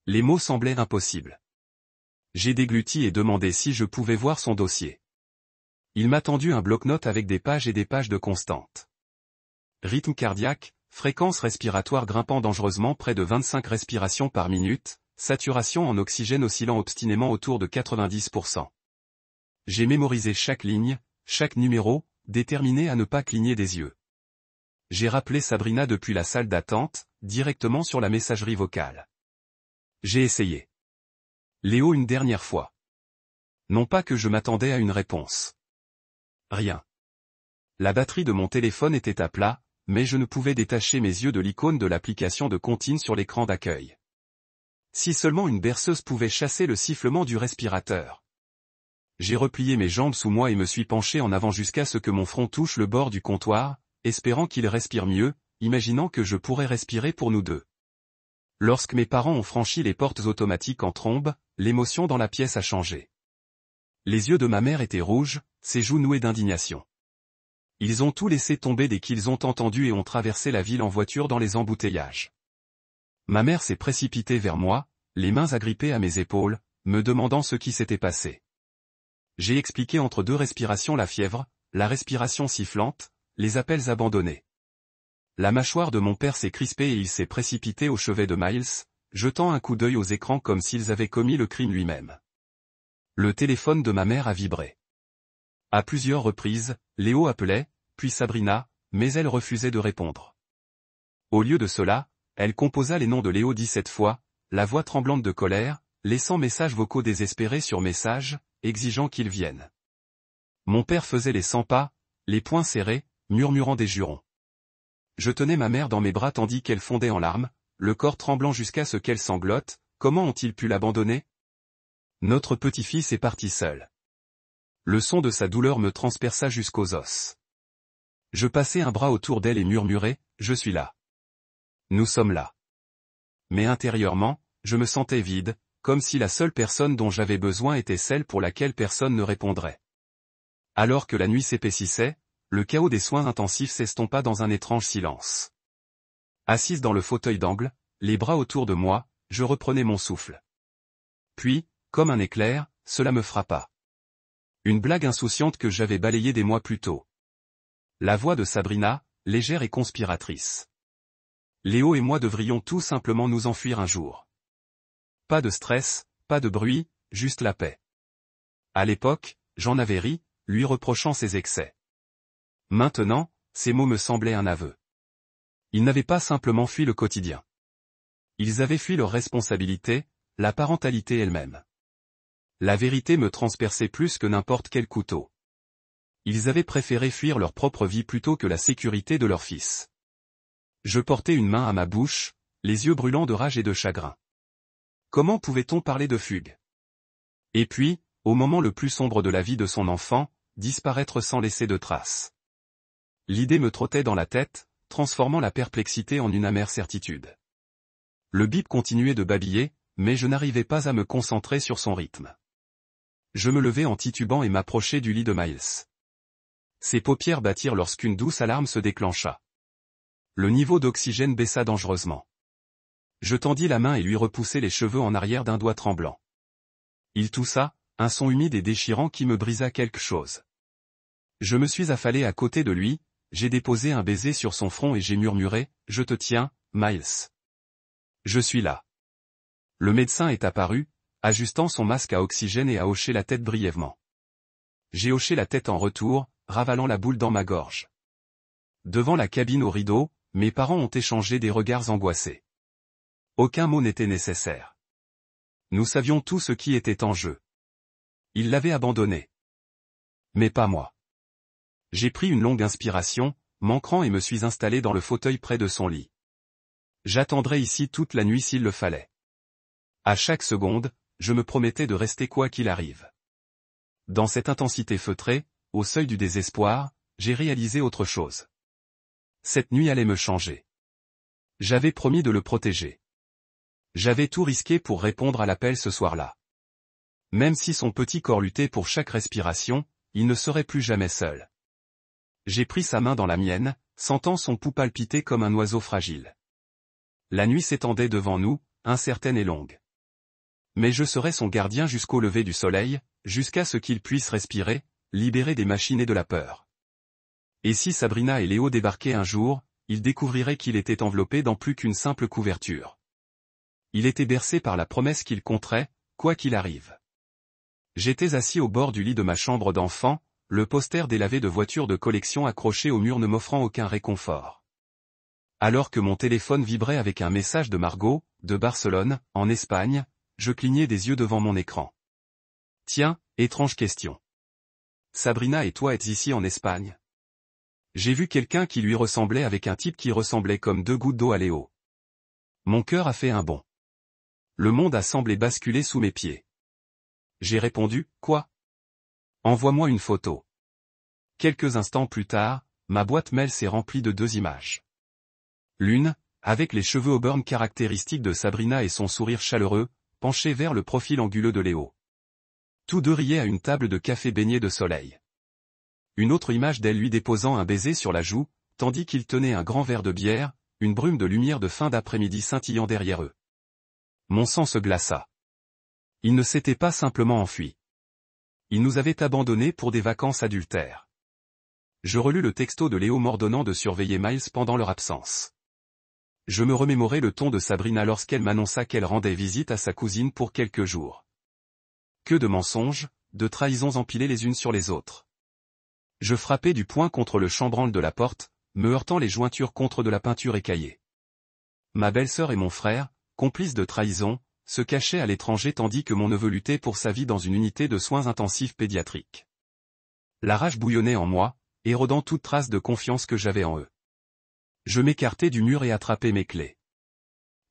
[SPEAKER 1] Les mots semblaient impossibles. J'ai dégluti et demandé si je pouvais voir son dossier. Il m'a tendu un bloc-notes avec des pages et des pages de constantes. Rythme cardiaque, fréquence respiratoire grimpant dangereusement près de 25 respirations par minute, saturation en oxygène oscillant obstinément autour de 90%. J'ai mémorisé chaque ligne, chaque numéro, déterminé à ne pas cligner des yeux. J'ai rappelé Sabrina depuis la salle d'attente, directement sur la messagerie vocale. J'ai essayé. Léo une dernière fois. Non pas que je m'attendais à une réponse. Rien. La batterie de mon téléphone était à plat, mais je ne pouvais détacher mes yeux de l'icône de l'application de Contine sur l'écran d'accueil. Si seulement une berceuse pouvait chasser le sifflement du respirateur. J'ai replié mes jambes sous moi et me suis penché en avant jusqu'à ce que mon front touche le bord du comptoir, espérant qu'il respire mieux, imaginant que je pourrais respirer pour nous deux. Lorsque mes parents ont franchi les portes automatiques en trombe, l'émotion dans la pièce a changé. Les yeux de ma mère étaient rouges, ses joues nouées d'indignation. Ils ont tout laissé tomber dès qu'ils ont entendu et ont traversé la ville en voiture dans les embouteillages. Ma mère s'est précipitée vers moi, les mains agrippées à mes épaules, me demandant ce qui s'était passé. J'ai expliqué entre deux respirations la fièvre, la respiration sifflante, les appels abandonnés. La mâchoire de mon père s'est crispée et il s'est précipité au chevet de Miles, jetant un coup d'œil aux écrans comme s'ils avaient commis le crime lui-même. Le téléphone de ma mère a vibré. À plusieurs reprises, Léo appelait, puis Sabrina, mais elle refusait de répondre. Au lieu de cela, elle composa les noms de Léo 17 fois, la voix tremblante de colère, laissant messages vocaux désespérés sur messages, exigeant qu'ils viennent. Mon père faisait les 100 pas, les poings serrés, murmurant des jurons. Je tenais ma mère dans mes bras tandis qu'elle fondait en larmes, le corps tremblant jusqu'à ce qu'elle sanglote. Comment ont-ils pu l'abandonner? Notre petit-fils est parti seul. Le son de sa douleur me transperça jusqu'aux os. Je passai un bras autour d'elle et murmurai, « Je suis là. Nous sommes là. » Mais intérieurement, je me sentais vide, comme si la seule personne dont j'avais besoin était celle pour laquelle personne ne répondrait. Alors que la nuit s'épaississait, le chaos des soins intensifs s'estompa dans un étrange silence. Assise dans le fauteuil d'angle, les bras autour de moi, je reprenais mon souffle. Puis, comme un éclair, cela me frappa. Une blague insouciante que j'avais balayée des mois plus tôt. La voix de Sabrina, légère et conspiratrice. Léo et moi devrions tout simplement nous enfuir un jour. Pas de stress, pas de bruit, juste la paix. À l'époque, j'en avais ri, lui reprochant ses excès. Maintenant, ces mots me semblaient un aveu. Ils n'avaient pas simplement fui le quotidien. Ils avaient fui leur responsabilité, la parentalité elle-même. La vérité me transperçait plus que n'importe quel couteau. Ils avaient préféré fuir leur propre vie plutôt que la sécurité de leur fils. Je portais une main à ma bouche, les yeux brûlants de rage et de chagrin. Comment pouvait-on parler de fugue? Et puis, au moment le plus sombre de la vie de son enfant, disparaître sans laisser de traces. L'idée me trottait dans la tête, transformant la perplexité en une amère certitude. Le bip continuait de babiller, mais je n'arrivais pas à me concentrer sur son rythme. Je me levai en titubant et m'approchai du lit de Miles. Ses paupières battirent lorsqu'une douce alarme se déclencha. Le niveau d'oxygène baissa dangereusement. Je tendis la main et lui repoussai les cheveux en arrière d'un doigt tremblant. Il toussa, un son humide et déchirant qui me brisa quelque chose. Je me suis affalé à côté de lui, j'ai déposé un baiser sur son front et j'ai murmuré, « Je te tiens, Miles. Je suis là. » Le médecin est apparu, ajustant son masque à oxygène et a hoché la tête brièvement. J'ai hoché la tête en retour, ravalant la boule dans ma gorge. Devant la cabine aux rideaux, mes parents ont échangé des regards angoissés. Aucun mot n'était nécessaire. Nous savions tout ce qui était en jeu. Ils l'avaient abandonné. Mais pas moi. J'ai pris une longue inspiration, m'ancrant et me suis installé dans le fauteuil près de son lit. J'attendrai ici toute la nuit s'il le fallait. À chaque seconde, je me promettais de rester quoi qu'il arrive. Dans cette intensité feutrée, au seuil du désespoir, j'ai réalisé autre chose. Cette nuit allait me changer. J'avais promis de le protéger. J'avais tout risqué pour répondre à l'appel ce soir-là. Même si son petit corps luttait pour chaque respiration, il ne serait plus jamais seul. J'ai pris sa main dans la mienne, sentant son pouls palpiter comme un oiseau fragile. La nuit s'étendait devant nous, incertaine et longue. Mais je serai son gardien jusqu'au lever du soleil, jusqu'à ce qu'il puisse respirer, libéré des machines et de la peur. Et si Sabrina et Léo débarquaient un jour, ils découvriraient qu'il était enveloppé dans plus qu'une simple couverture. Il était bercé par la promesse qu'il compterait, quoi qu'il arrive. J'étais assis au bord du lit de ma chambre d'enfant, le poster délavé de voitures de collection accroché au mur ne m'offrant aucun réconfort. Alors que mon téléphone vibrait avec un message de Margot, de Barcelone, en Espagne, je clignais des yeux devant mon écran. Tiens, étrange question. Sabrina et toi êtes ici en Espagne? J'ai vu quelqu'un qui lui ressemblait avec un type qui ressemblait comme deux gouttes d'eau à Léo. Mon cœur a fait un bond. Le monde a semblé basculer sous mes pieds. J'ai répondu, quoi? Envoie-moi une photo. Quelques instants plus tard, ma boîte mail s'est remplie de 2 images. L'une, avec les cheveux auburn caractéristiques de Sabrina et son sourire chaleureux, penché vers le profil anguleux de Léo. Tous deux riaient à une table de café baignée de soleil. Une autre image d'elle lui déposant un baiser sur la joue, tandis qu'il tenait un grand verre de bière, une brume de lumière de fin d'après-midi scintillant derrière eux. Mon sang se glaça. Il ne s'était pas simplement enfui. Il nous avait abandonnés pour des vacances adultères. Je relus le texto de Léo m'ordonnant de surveiller Miles pendant leur absence. Je me remémorai le ton de Sabrina lorsqu'elle m'annonça qu'elle rendait visite à sa cousine pour quelques jours. Que de mensonges, de trahisons empilées les unes sur les autres. Je frappai du poing contre le chambranle de la porte, me heurtant les jointures contre de la peinture écaillée. Ma belle-sœur et mon frère, complices de trahison, se cachaient à l'étranger tandis que mon neveu luttait pour sa vie dans une unité de soins intensifs pédiatriques. La rage bouillonnait en moi, érodant toute trace de confiance que j'avais en eux. Je m'écartai du mur et attrapai mes clés.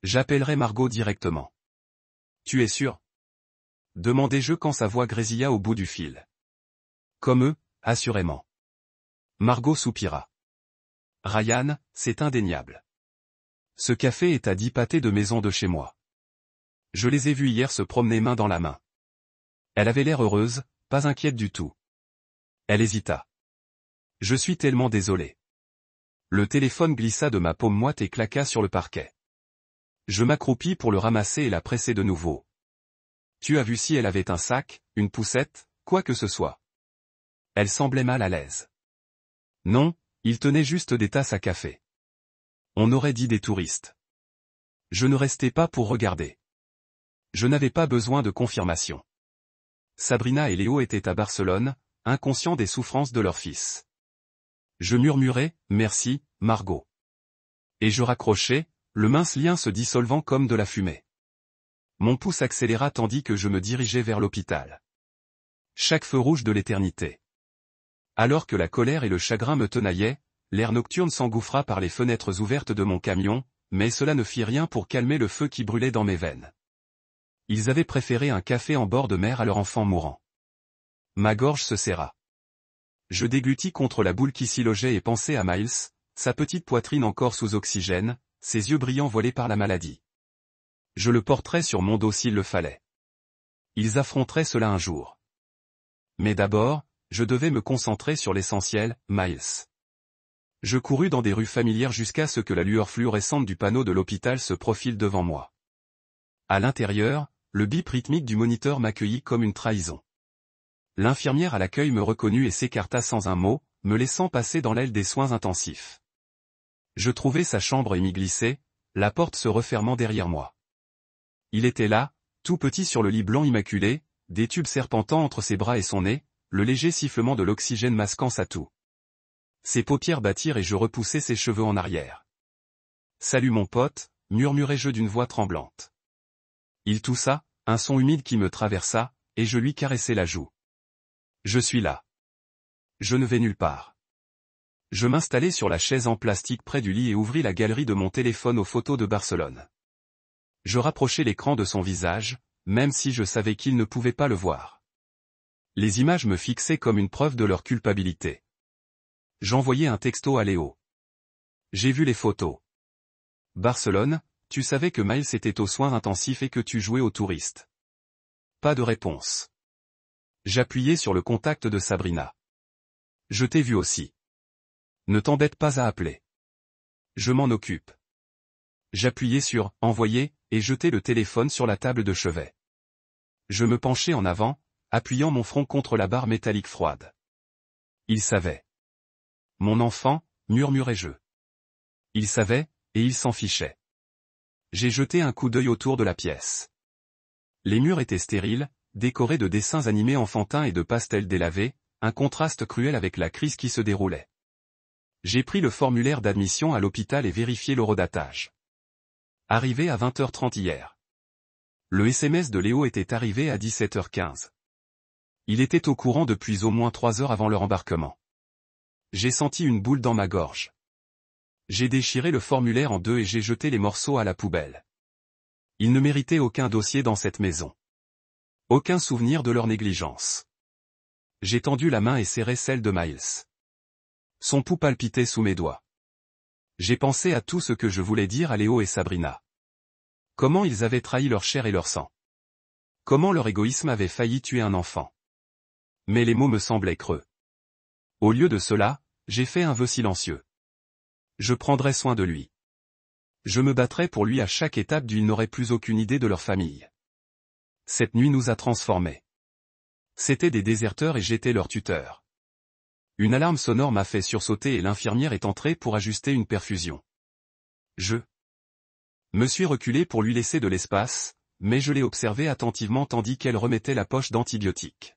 [SPEAKER 1] J'appellerai Margot directement. Tu es sûr? Demandai-je quand sa voix grésilla au bout du fil. Comme eux, assurément. Margot soupira. Ryan, c'est indéniable. Ce café est à 10 pâtés de maison de chez moi. Je les ai vus hier se promener main dans la main. Elle avait l'air heureuse, pas inquiète du tout. Elle hésita. Je suis tellement désolé. Le téléphone glissa de ma paume moite et claqua sur le parquet. Je m'accroupis pour le ramasser et la presser de nouveau. Tu as vu si elle avait un sac, une poussette, quoi que ce soit. Elle semblait mal à l'aise. Non, il tenait juste des tasses à café. On aurait dit des touristes. Je ne restais pas pour regarder. Je n'avais pas besoin de confirmation. Sabrina et Léo étaient à Barcelone, inconscients des souffrances de leur fils. Je murmurai, merci, Margot. Et je raccrochai, le mince lien se dissolvant comme de la fumée. Mon pouce accéléra tandis que je me dirigeais vers l'hôpital. Chaque feu rouge de l'éternité. Alors que la colère et le chagrin me tenaillaient, l'air nocturne s'engouffra par les fenêtres ouvertes de mon camion, mais cela ne fit rien pour calmer le feu qui brûlait dans mes veines. Ils avaient préféré un café en bord de mer à leur enfant mourant. Ma gorge se serra. Je déglutis contre la boule qui s'y logeait et pensai à Miles, sa petite poitrine encore sous oxygène, ses yeux brillants voilés par la maladie. Je le porterais sur mon dos s'il le fallait. Ils affronteraient cela un jour. Mais d'abord, je devais me concentrer sur l'essentiel, Miles. Je courus dans des rues familières jusqu'à ce que la lueur fluorescente du panneau de l'hôpital se profile devant moi. À l'intérieur, le bip rythmique du moniteur m'accueillit comme une trahison. L'infirmière à l'accueil me reconnut et s'écarta sans un mot, me laissant passer dans l'aile des soins intensifs. Je trouvai sa chambre et m'y glissai, la porte se refermant derrière moi. Il était là, tout petit sur le lit blanc immaculé, des tubes serpentant entre ses bras et son nez, le léger sifflement de l'oxygène masquant sa toux. Ses paupières battirent et je repoussai ses cheveux en arrière. « Salut mon pote », murmurai-je d'une voix tremblante. Il toussa, un son humide qui me traversa, et je lui caressai la joue. Je suis là. Je ne vais nulle part. Je m'installai sur la chaise en plastique près du lit et ouvris la galerie de mon téléphone aux photos de Barcelone. Je rapprochai l'écran de son visage, même si je savais qu'il ne pouvait pas le voir. Les images me fixaient comme une preuve de leur culpabilité. J'envoyai un texto à Léo. J'ai vu les photos. Barcelone, tu savais que Miles était aux soins intensifs et que tu jouais aux touristes. Pas de réponse. J'appuyai sur le contact de Sabrina. Je t'ai vu aussi. Ne t'embête pas à appeler. Je m'en occupe. J'appuyai sur « Envoyer » et jetai le téléphone sur la table de chevet. Je me penchai en avant, appuyant mon front contre la barre métallique froide. Il savait. Mon enfant, murmurai-je. Il savait, et il s'en fichait. J'ai jeté un coup d'œil autour de la pièce. Les murs étaient stériles, décorés de dessins animés enfantins et de pastels délavés, un contraste cruel avec la crise qui se déroulait. J'ai pris le formulaire d'admission à l'hôpital et vérifié l'horodatage. Arrivé à 20h30 hier. Le SMS de Léo était arrivé à 17h15. Il était au courant depuis au moins 3 heures avant leur embarquement. J'ai senti une boule dans ma gorge. J'ai déchiré le formulaire en deux et j'ai jeté les morceaux à la poubelle. Il ne méritait aucun dossier dans cette maison. Aucun souvenir de leur négligence. J'ai tendu la main et serré celle de Miles. Son pouls palpitait sous mes doigts. J'ai pensé à tout ce que je voulais dire à Léo et Sabrina. Comment ils avaient trahi leur chair et leur sang. Comment leur égoïsme avait failli tuer un enfant. Mais les mots me semblaient creux. Au lieu de cela, j'ai fait un vœu silencieux. Je prendrai soin de lui. Je me battrai pour lui à chaque étape d'où ils n'auraient plus aucune idée de leur famille. Cette nuit nous a transformés. C'étaient des déserteurs et j'étais leur tuteur. Une alarme sonore m'a fait sursauter et l'infirmière est entrée pour ajuster une perfusion. Je me suis reculé pour lui laisser de l'espace, mais je l'ai observée attentivement tandis qu'elle remettait la poche d'antibiotiques.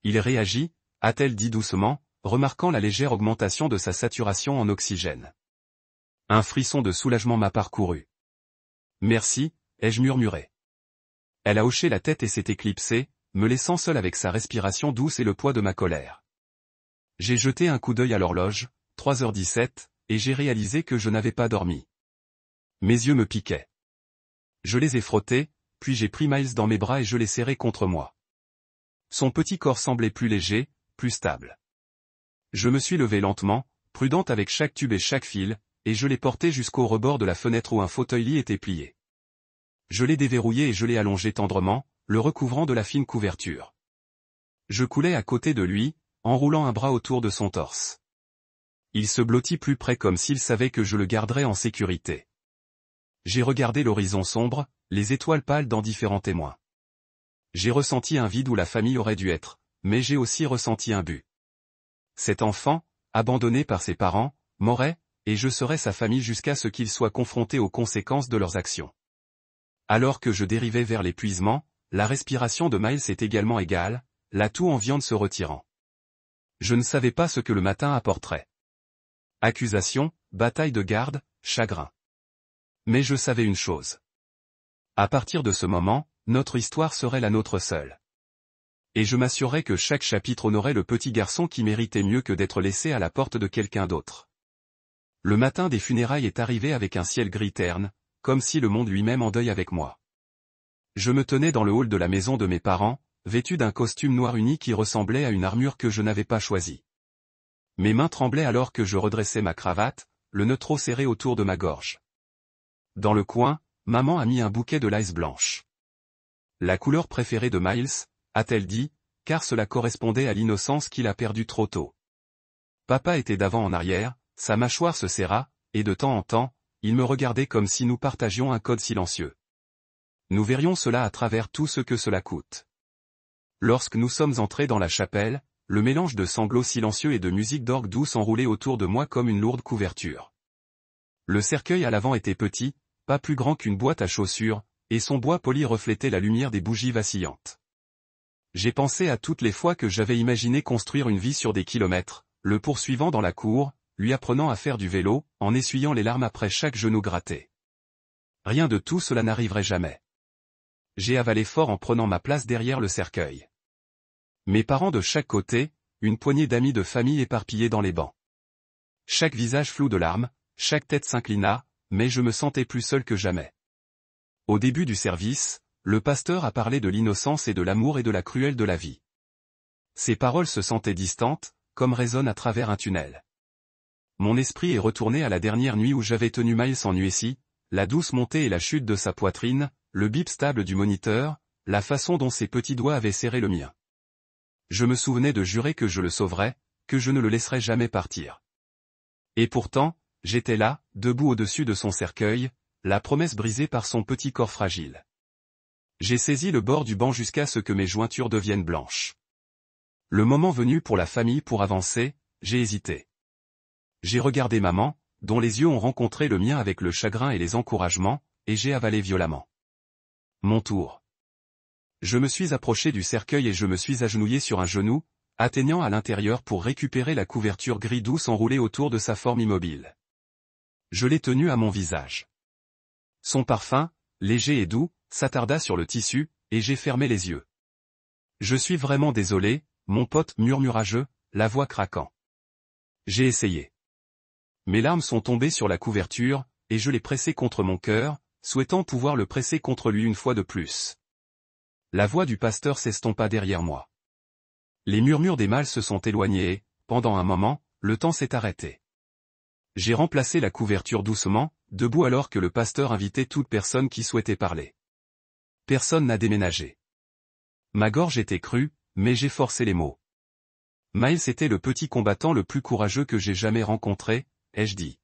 [SPEAKER 1] Il réagit, a-t-elle dit doucement, remarquant la légère augmentation de sa saturation en oxygène. Un frisson de soulagement m'a parcouru. Merci, ai-je murmuré. Elle a hoché la tête et s'est éclipsée, me laissant seul avec sa respiration douce et le poids de ma colère. J'ai jeté un coup d'œil à l'horloge, 3h17, et j'ai réalisé que je n'avais pas dormi. Mes yeux me piquaient. Je les ai frottés, puis j'ai pris Miles dans mes bras et je l'ai serré contre moi. Son petit corps semblait plus léger, plus stable. Je me suis levé lentement, prudente avec chaque tube et chaque fil, et je l'ai porté jusqu'au rebord de la fenêtre où un fauteuil-lit était plié. Je l'ai déverrouillé et je l'ai allongé tendrement, le recouvrant de la fine couverture. Je coulais à côté de lui, enroulant un bras autour de son torse. Il se blottit plus près comme s'il savait que je le garderais en sécurité. J'ai regardé l'horizon sombre, les étoiles pâles dans différents témoins. J'ai ressenti un vide où la famille aurait dû être, mais j'ai aussi ressenti un but. Cet enfant, abandonné par ses parents, mourrait, et je serais sa famille jusqu'à ce qu'il soit confronté aux conséquences de leurs actions. Alors que je dérivais vers l'épuisement, la respiration de Miles est également égale, la toux en viande se retirant. Je ne savais pas ce que le matin apporterait. Accusation, bataille de garde, chagrin. Mais je savais une chose. À partir de ce moment, notre histoire serait la nôtre seule. Et je m'assurerais que chaque chapitre honorait le petit garçon qui méritait mieux que d'être laissé à la porte de quelqu'un d'autre. Le matin des funérailles est arrivé avec un ciel gris terne, comme si le monde lui-même en deuil avec moi. Je me tenais dans le hall de la maison de mes parents, vêtu d'un costume noir uni qui ressemblait à une armure que je n'avais pas choisie. Mes mains tremblaient alors que je redressais ma cravate, le nœud trop serré autour de ma gorge. Dans le coin, maman a mis un bouquet de lys blanche. La couleur préférée de Miles, a-t-elle dit, car cela correspondait à l'innocence qu'il a perdue trop tôt. Papa était d'avant en arrière, sa mâchoire se serra, et de temps en temps, il me regardait comme si nous partagions un code silencieux. Nous verrions cela à travers tout ce que cela coûte. Lorsque nous sommes entrés dans la chapelle, le mélange de sanglots silencieux et de musique d'orgue douce enroulait autour de moi comme une lourde couverture. Le cercueil à l'avant était petit, pas plus grand qu'une boîte à chaussures, et son bois poli reflétait la lumière des bougies vacillantes. J'ai pensé à toutes les fois que j'avais imaginé construire une vie sur des kilomètres, le poursuivant dans la cour, lui apprenant à faire du vélo, en essuyant les larmes après chaque genou gratté. Rien de tout cela n'arriverait jamais. J'ai avalé fort en prenant ma place derrière le cercueil. Mes parents de chaque côté, une poignée d'amis de famille éparpillés dans les bancs. Chaque visage flou de larmes, chaque tête s'inclina, mais je me sentais plus seul que jamais. Au début du service, le pasteur a parlé de l'innocence et de l'amour et de la cruelle de la vie. Ses paroles se sentaient distantes, comme résonnent à travers un tunnel. Mon esprit est retourné à la dernière nuit où j'avais tenu Miles en USI, la douce montée et la chute de sa poitrine, le bip stable du moniteur, la façon dont ses petits doigts avaient serré le mien. Je me souvenais de jurer que je le sauverais, que je ne le laisserais jamais partir. Et pourtant, j'étais là, debout au-dessus de son cercueil, la promesse brisée par son petit corps fragile. J'ai saisi le bord du banc jusqu'à ce que mes jointures deviennent blanches. Le moment venu pour la famille pour avancer, j'ai hésité. J'ai regardé maman, dont les yeux ont rencontré le mien avec le chagrin et les encouragements, et j'ai avalé violemment. Mon tour. Je me suis approché du cercueil et je me suis agenouillé sur un genou, atteignant à l'intérieur pour récupérer la couverture gris douce enroulée autour de sa forme immobile. Je l'ai tenue à mon visage. Son parfum, léger et doux, s'attarda sur le tissu, et j'ai fermé les yeux. Je suis vraiment désolé, mon pote, murmura-je, la voix craquant. J'ai essayé. Mes larmes sont tombées sur la couverture, et je l'ai pressé contre mon cœur, souhaitant pouvoir le presser contre lui une fois de plus. La voix du pasteur s'estompa derrière moi. Les murmures des mâles se sont éloignés et, pendant un moment, le temps s'est arrêté. J'ai remplacé la couverture doucement, debout alors que le pasteur invitait toute personne qui souhaitait parler. Personne n'a déménagé. Ma gorge était crue, mais j'ai forcé les mots. Miles était le petit combattant le plus courageux que j'ai jamais rencontré, ai-je dit.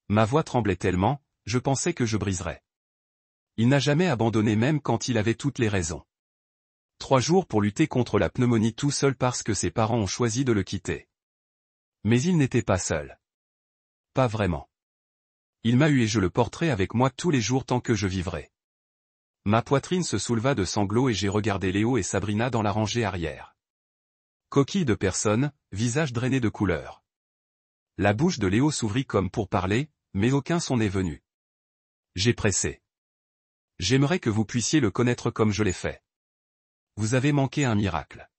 [SPEAKER 1] Ma voix tremblait tellement, je pensais que je briserais. Il n'a jamais abandonné même quand il avait toutes les raisons. 3 jours pour lutter contre la pneumonie tout seul parce que ses parents ont choisi de le quitter. Mais il n'était pas seul. Pas vraiment. Il m'a eu et je le porterai avec moi tous les jours tant que je vivrai. Ma poitrine se souleva de sanglots et j'ai regardé Léo et Sabrina dans la rangée arrière. Coquilles de personnes, visage drainé de couleur. La bouche de Léo s'ouvrit comme pour parler, mais aucun son n'est venu. J'ai pressé. J'aimerais que vous puissiez le connaître comme je l'ai fait. Vous avez manqué un miracle.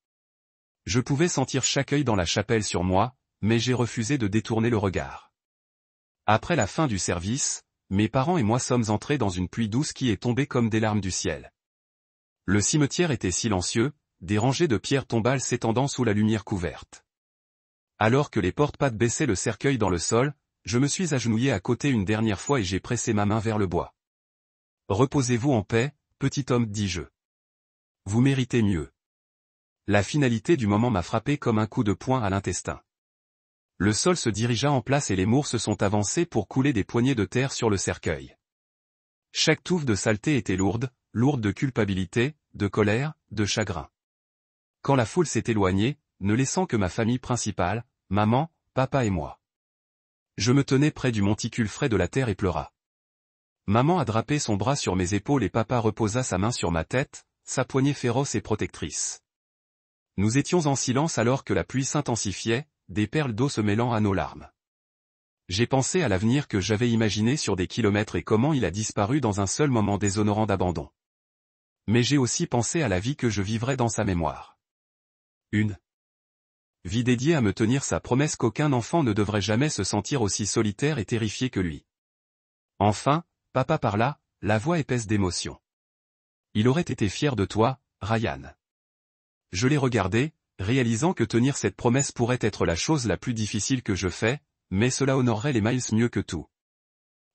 [SPEAKER 1] Je pouvais sentir chaque œil dans la chapelle sur moi, mais j'ai refusé de détourner le regard. Après la fin du service, mes parents et moi sommes entrés dans une pluie douce qui est tombée comme des larmes du ciel. Le cimetière était silencieux, des rangées de pierres tombales s'étendant sous la lumière couverte. Alors que les porte-pattes baissaient le cercueil dans le sol, je me suis agenouillé à côté une dernière fois et j'ai pressé ma main vers le bois. Reposez-vous en paix, petit homme, dis-je. Vous méritez mieux. La finalité du moment m'a frappé comme un coup de poing à l'intestin. Le sol se dirigea en place et les mours se sont avancés pour couler des poignées de terre sur le cercueil. Chaque touffe de saleté était lourde, lourde de culpabilité, de colère, de chagrin. Quand la foule s'est éloignée, ne laissant que ma famille principale, maman, papa et moi. Je me tenais près du monticule frais de la terre et pleura. Maman a drapé son bras sur mes épaules et papa reposa sa main sur ma tête, sa poignée féroce et protectrice. Nous étions en silence alors que la pluie s'intensifiait, des perles d'eau se mêlant à nos larmes. J'ai pensé à l'avenir que j'avais imaginé sur des kilomètres et comment il a disparu dans un seul moment déshonorant d'abandon. Mais j'ai aussi pensé à la vie que je vivrais dans sa mémoire. Une vie dédiée à me tenir sa promesse qu'aucun enfant ne devrait jamais se sentir aussi solitaire et terrifié que lui. Enfin, papa parla, la voix épaisse d'émotion. Il aurait été fier de toi, Ryan. Je l'ai regardé, réalisant que tenir cette promesse pourrait être la chose la plus difficile que je fais, mais cela honorerait les Miles mieux que tout.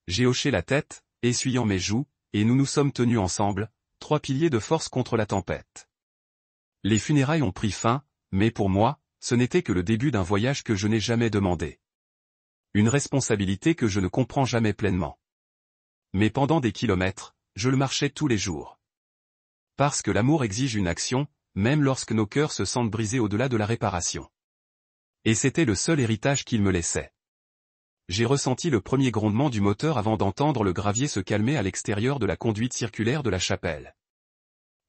[SPEAKER 1] J'ai hoché la tête, essuyant mes joues, et nous nous sommes tenus ensemble, 3 piliers de force contre la tempête. Les funérailles ont pris fin, mais pour moi, ce n'était que le début d'un voyage que je n'ai jamais demandé. Une responsabilité que je ne comprends jamais pleinement. Mais pendant des kilomètres, je le marchais tous les jours. Parce que l'amour exige une action, même lorsque nos cœurs se sentent brisés au-delà de la réparation. Et c'était le seul héritage qu'il me laissait. J'ai ressenti le premier grondement du moteur avant d'entendre le gravier se calmer à l'extérieur de la conduite circulaire de la chapelle.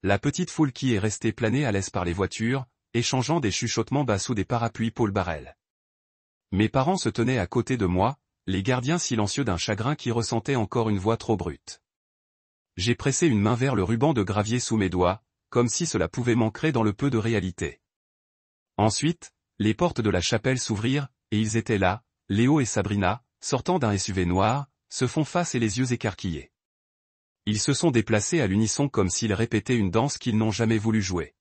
[SPEAKER 1] La petite foule qui est restée planée à l'aise par les voitures, échangeant des chuchotements bas sous des parapluies Paul Barrel. Mes parents se tenaient à côté de moi, les gardiens silencieux d'un chagrin qui ressentait encore une voix trop brute. J'ai pressé une main vers le ruban de gravier sous mes doigts, comme si cela pouvait m'ancrer dans le peu de réalité. Ensuite, les portes de la chapelle s'ouvrirent, et ils étaient là, Léo et Sabrina, sortant d'un SUV noir, se font face et les yeux écarquillés. Ils se sont déplacés à l'unisson comme s'ils répétaient une danse qu'ils n'ont jamais voulu jouer.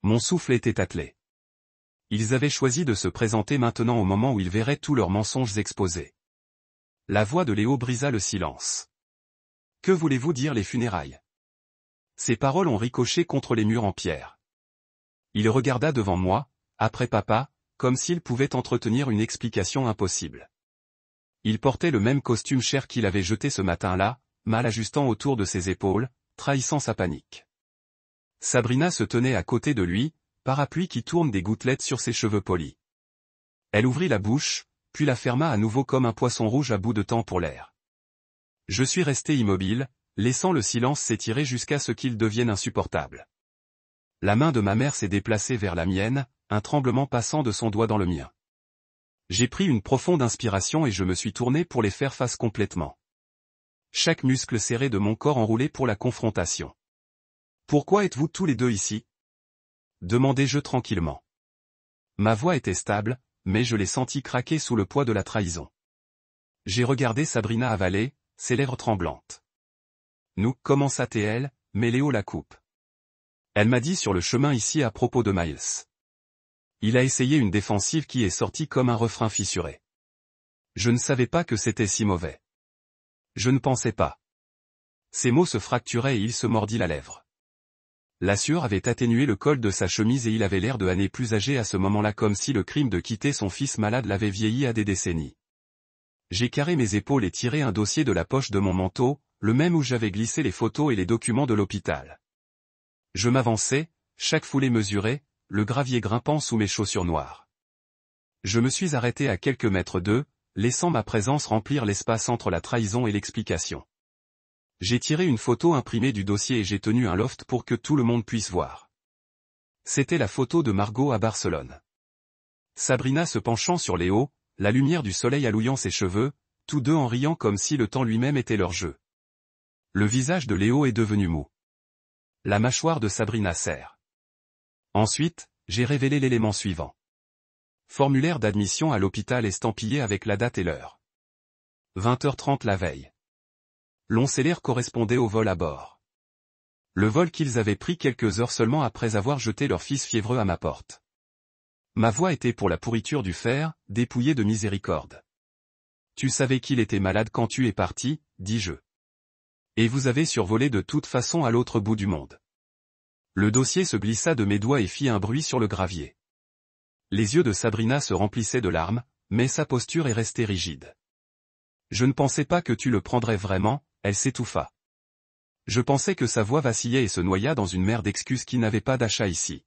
[SPEAKER 1] Mon souffle était attelé. Ils avaient choisi de se présenter maintenant au moment où ils verraient tous leurs mensonges exposés. La voix de Léo brisa le silence. Que voulez-vous dire les funérailles? Ces paroles ont ricoché contre les murs en pierre. Il regarda devant moi, après papa, comme s'il pouvait entretenir une explication impossible. Il portait le même costume cher qu'il avait jeté ce matin-là, mal ajustant autour de ses épaules, trahissant sa panique. Sabrina se tenait à côté de lui, parapluie qui tourne des gouttelettes sur ses cheveux polis. Elle ouvrit la bouche, puis la ferma à nouveau comme un poisson rouge à bout de temps pour l'air. Je suis resté immobile, laissant le silence s'étirer jusqu'à ce qu'il devienne insupportable. La main de ma mère s'est déplacée vers la mienne, un tremblement passant de son doigt dans le mien. J'ai pris une profonde inspiration et je me suis tourné pour les faire face complètement. Chaque muscle serré de mon corps enroulé pour la confrontation. Pourquoi êtes-vous tous les deux ici? Demandai-je tranquillement. Ma voix était stable, mais je l'ai senti craquer sous le poids de la trahison. J'ai regardé Sabrina avaler, ses lèvres tremblantes. Nous, commença-t-elle, mais Léo la coupe. Elle m'a dit sur le chemin ici à propos de Miles. Il a essayé une défensive qui est sortie comme un refrain fissuré. Je ne savais pas que c'était si mauvais. Je ne pensais pas. Ses mots se fracturaient et il se mordit la lèvre. La sueur avait atténué le col de sa chemise et il avait l'air de années plus âgé à ce moment-là, comme si le crime de quitter son fils malade l'avait vieilli à des décennies. J'ai carré mes épaules et tiré un dossier de la poche de mon manteau, le même où j'avais glissé les photos et les documents de l'hôpital. Je m'avançais, chaque foulée mesurée, le gravier grimpant sous mes chaussures noires. Je me suis arrêté à quelques mètres d'eux, laissant ma présence remplir l'espace entre la trahison et l'explication. J'ai tiré une photo imprimée du dossier et j'ai tenu un loft pour que tout le monde puisse voir. C'était la photo de Margot à Barcelone. Sabrina se penchant sur Léo, la lumière du soleil allouillant ses cheveux, tous deux en riant comme si le temps lui-même était leur jeu. Le visage de Léo est devenu mou. La mâchoire de Sabrina serre. Ensuite, j'ai révélé l'élément suivant. Formulaire d'admission à l'hôpital estampillé avec la date et l'heure. 20h30 la veille. L'oncellaire correspondait au vol à bord. Le vol qu'ils avaient pris quelques heures seulement après avoir jeté leur fils fiévreux à ma porte. Ma voix était pour la pourriture du fer, dépouillée de miséricorde. Tu savais qu'il était malade quand tu es parti, dis-je. Et vous avez survolé de toute façon à l'autre bout du monde. Le dossier se glissa de mes doigts et fit un bruit sur le gravier. Les yeux de Sabrina se remplissaient de larmes, mais sa posture est restée rigide. Je ne pensais pas que tu le prendrais vraiment, elle s'étouffa. Je pensais que sa voix vacillait et se noya dans une mer d'excuses qui n'avait pas d'achat ici.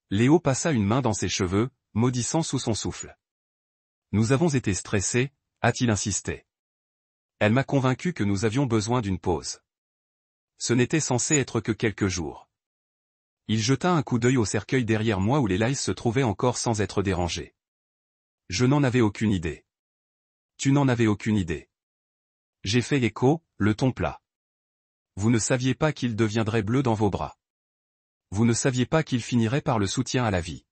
[SPEAKER 1] Léo passa une main dans ses cheveux, maudissant sous son souffle. Nous avons été stressés, a-t-il insisté. Elle m'a convaincu que nous avions besoin d'une pause. Ce n'était censé être que quelques jours. Il jeta un coup d'œil au cercueil derrière moi où les Lice se trouvaient encore sans être dérangés. Je n'en avais aucune idée. Tu n'en avais aucune idée. J'ai fait écho, le ton plat. Vous ne saviez pas qu'il deviendrait bleu dans vos bras. Vous ne saviez pas qu'il finirait par le soutien à la vie.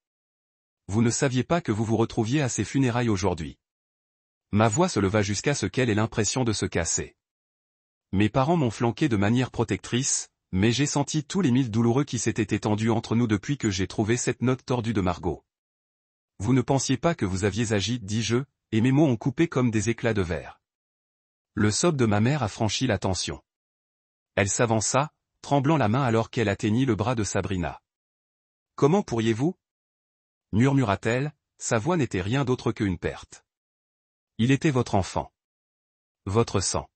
[SPEAKER 1] Vous ne saviez pas que vous vous retrouviez à ses funérailles aujourd'hui. Ma voix se leva jusqu'à ce qu'elle ait l'impression de se casser. Mes parents m'ont flanqué de manière protectrice, mais j'ai senti tous les milles douloureux qui s'étaient étendus entre nous depuis que j'ai trouvé cette note tordue de Margot. Vous ne pensiez pas que vous aviez agi, dis-je, et mes mots ont coupé comme des éclats de verre. Le sob de ma mère a franchi la tension. Elle s'avança, tremblant la main alors qu'elle atteignit le bras de Sabrina. « Comment pourriez-vous » murmura-t-elle, sa voix n'était rien d'autre qu'une perte. « Il était votre enfant. Votre sang. »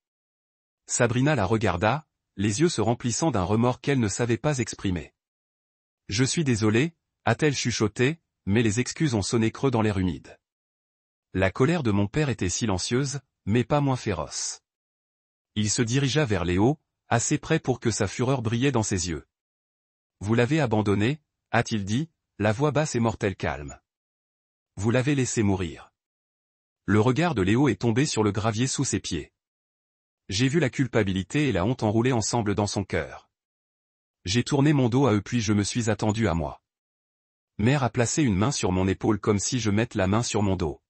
[SPEAKER 1] Sabrina la regarda, les yeux se remplissant d'un remords qu'elle ne savait pas exprimer. « Je suis désolée, a-t-elle chuchoté, mais les excuses ont sonné creux dans l'air humide. La colère de mon père était silencieuse, mais pas moins féroce. Il se dirigea vers Léo, assez près pour que sa fureur brillait dans ses yeux. « Vous l'avez abandonné, a-t-il dit, la voix basse et mortelle calme. Vous l'avez laissé mourir. » Le regard de Léo est tombé sur le gravier sous ses pieds. J'ai vu la culpabilité et la honte enrouler ensemble dans son cœur. J'ai tourné mon dos à eux puis je me suis attendu à moi. Mère a placé une main sur mon épaule comme si je mette la main sur mon dos.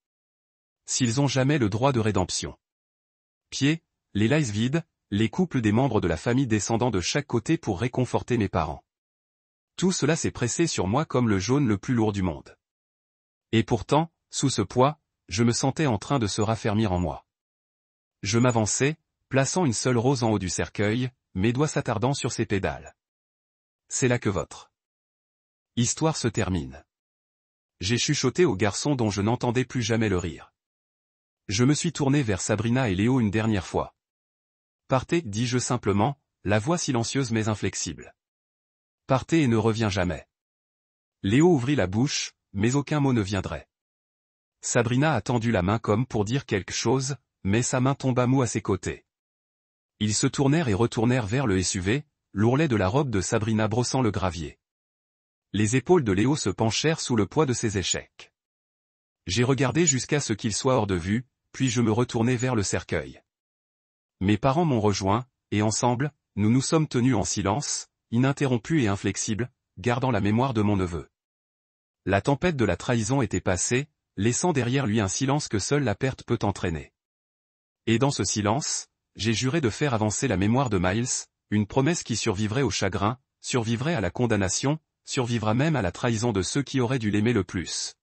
[SPEAKER 1] S'ils ont jamais le droit de rédemption. Pieds, les Lice vides, les couples des membres de la famille descendant de chaque côté pour réconforter mes parents. Tout cela s'est pressé sur moi comme le jaune le plus lourd du monde. Et pourtant, sous ce poids, je me sentais en train de se raffermir en moi. Je m'avançais, plaçant une seule rose en haut du cercueil, mes doigts s'attardant sur ses pédales. C'est là que votre histoire se termine. J'ai chuchoté au garçon dont je n'entendais plus jamais le rire. Je me suis tourné vers Sabrina et Léo une dernière fois. Partez, dis-je simplement, la voix silencieuse mais inflexible. Partez et ne reviens jamais. Léo ouvrit la bouche, mais aucun mot ne viendrait. Sabrina a tendu la main comme pour dire quelque chose, mais sa main tomba mou à ses côtés. Ils se tournèrent et retournèrent vers le SUV, l'ourlet de la robe de Sabrina brossant le gravier. Les épaules de Léo se penchèrent sous le poids de ses échecs. J'ai regardé jusqu'à ce qu'il soit hors de vue, puis je me retournai vers le cercueil. Mes parents m'ont rejoint, et ensemble, nous nous sommes tenus en silence, ininterrompus et inflexibles, gardant la mémoire de mon neveu. La tempête de la trahison était passée, laissant derrière lui un silence que seule la perte peut entraîner. Et dans ce silence, j'ai juré de faire avancer la mémoire de Miles, une promesse qui survivrait au chagrin, survivrait à la condamnation, survivra même à la trahison de ceux qui auraient dû l'aimer le plus.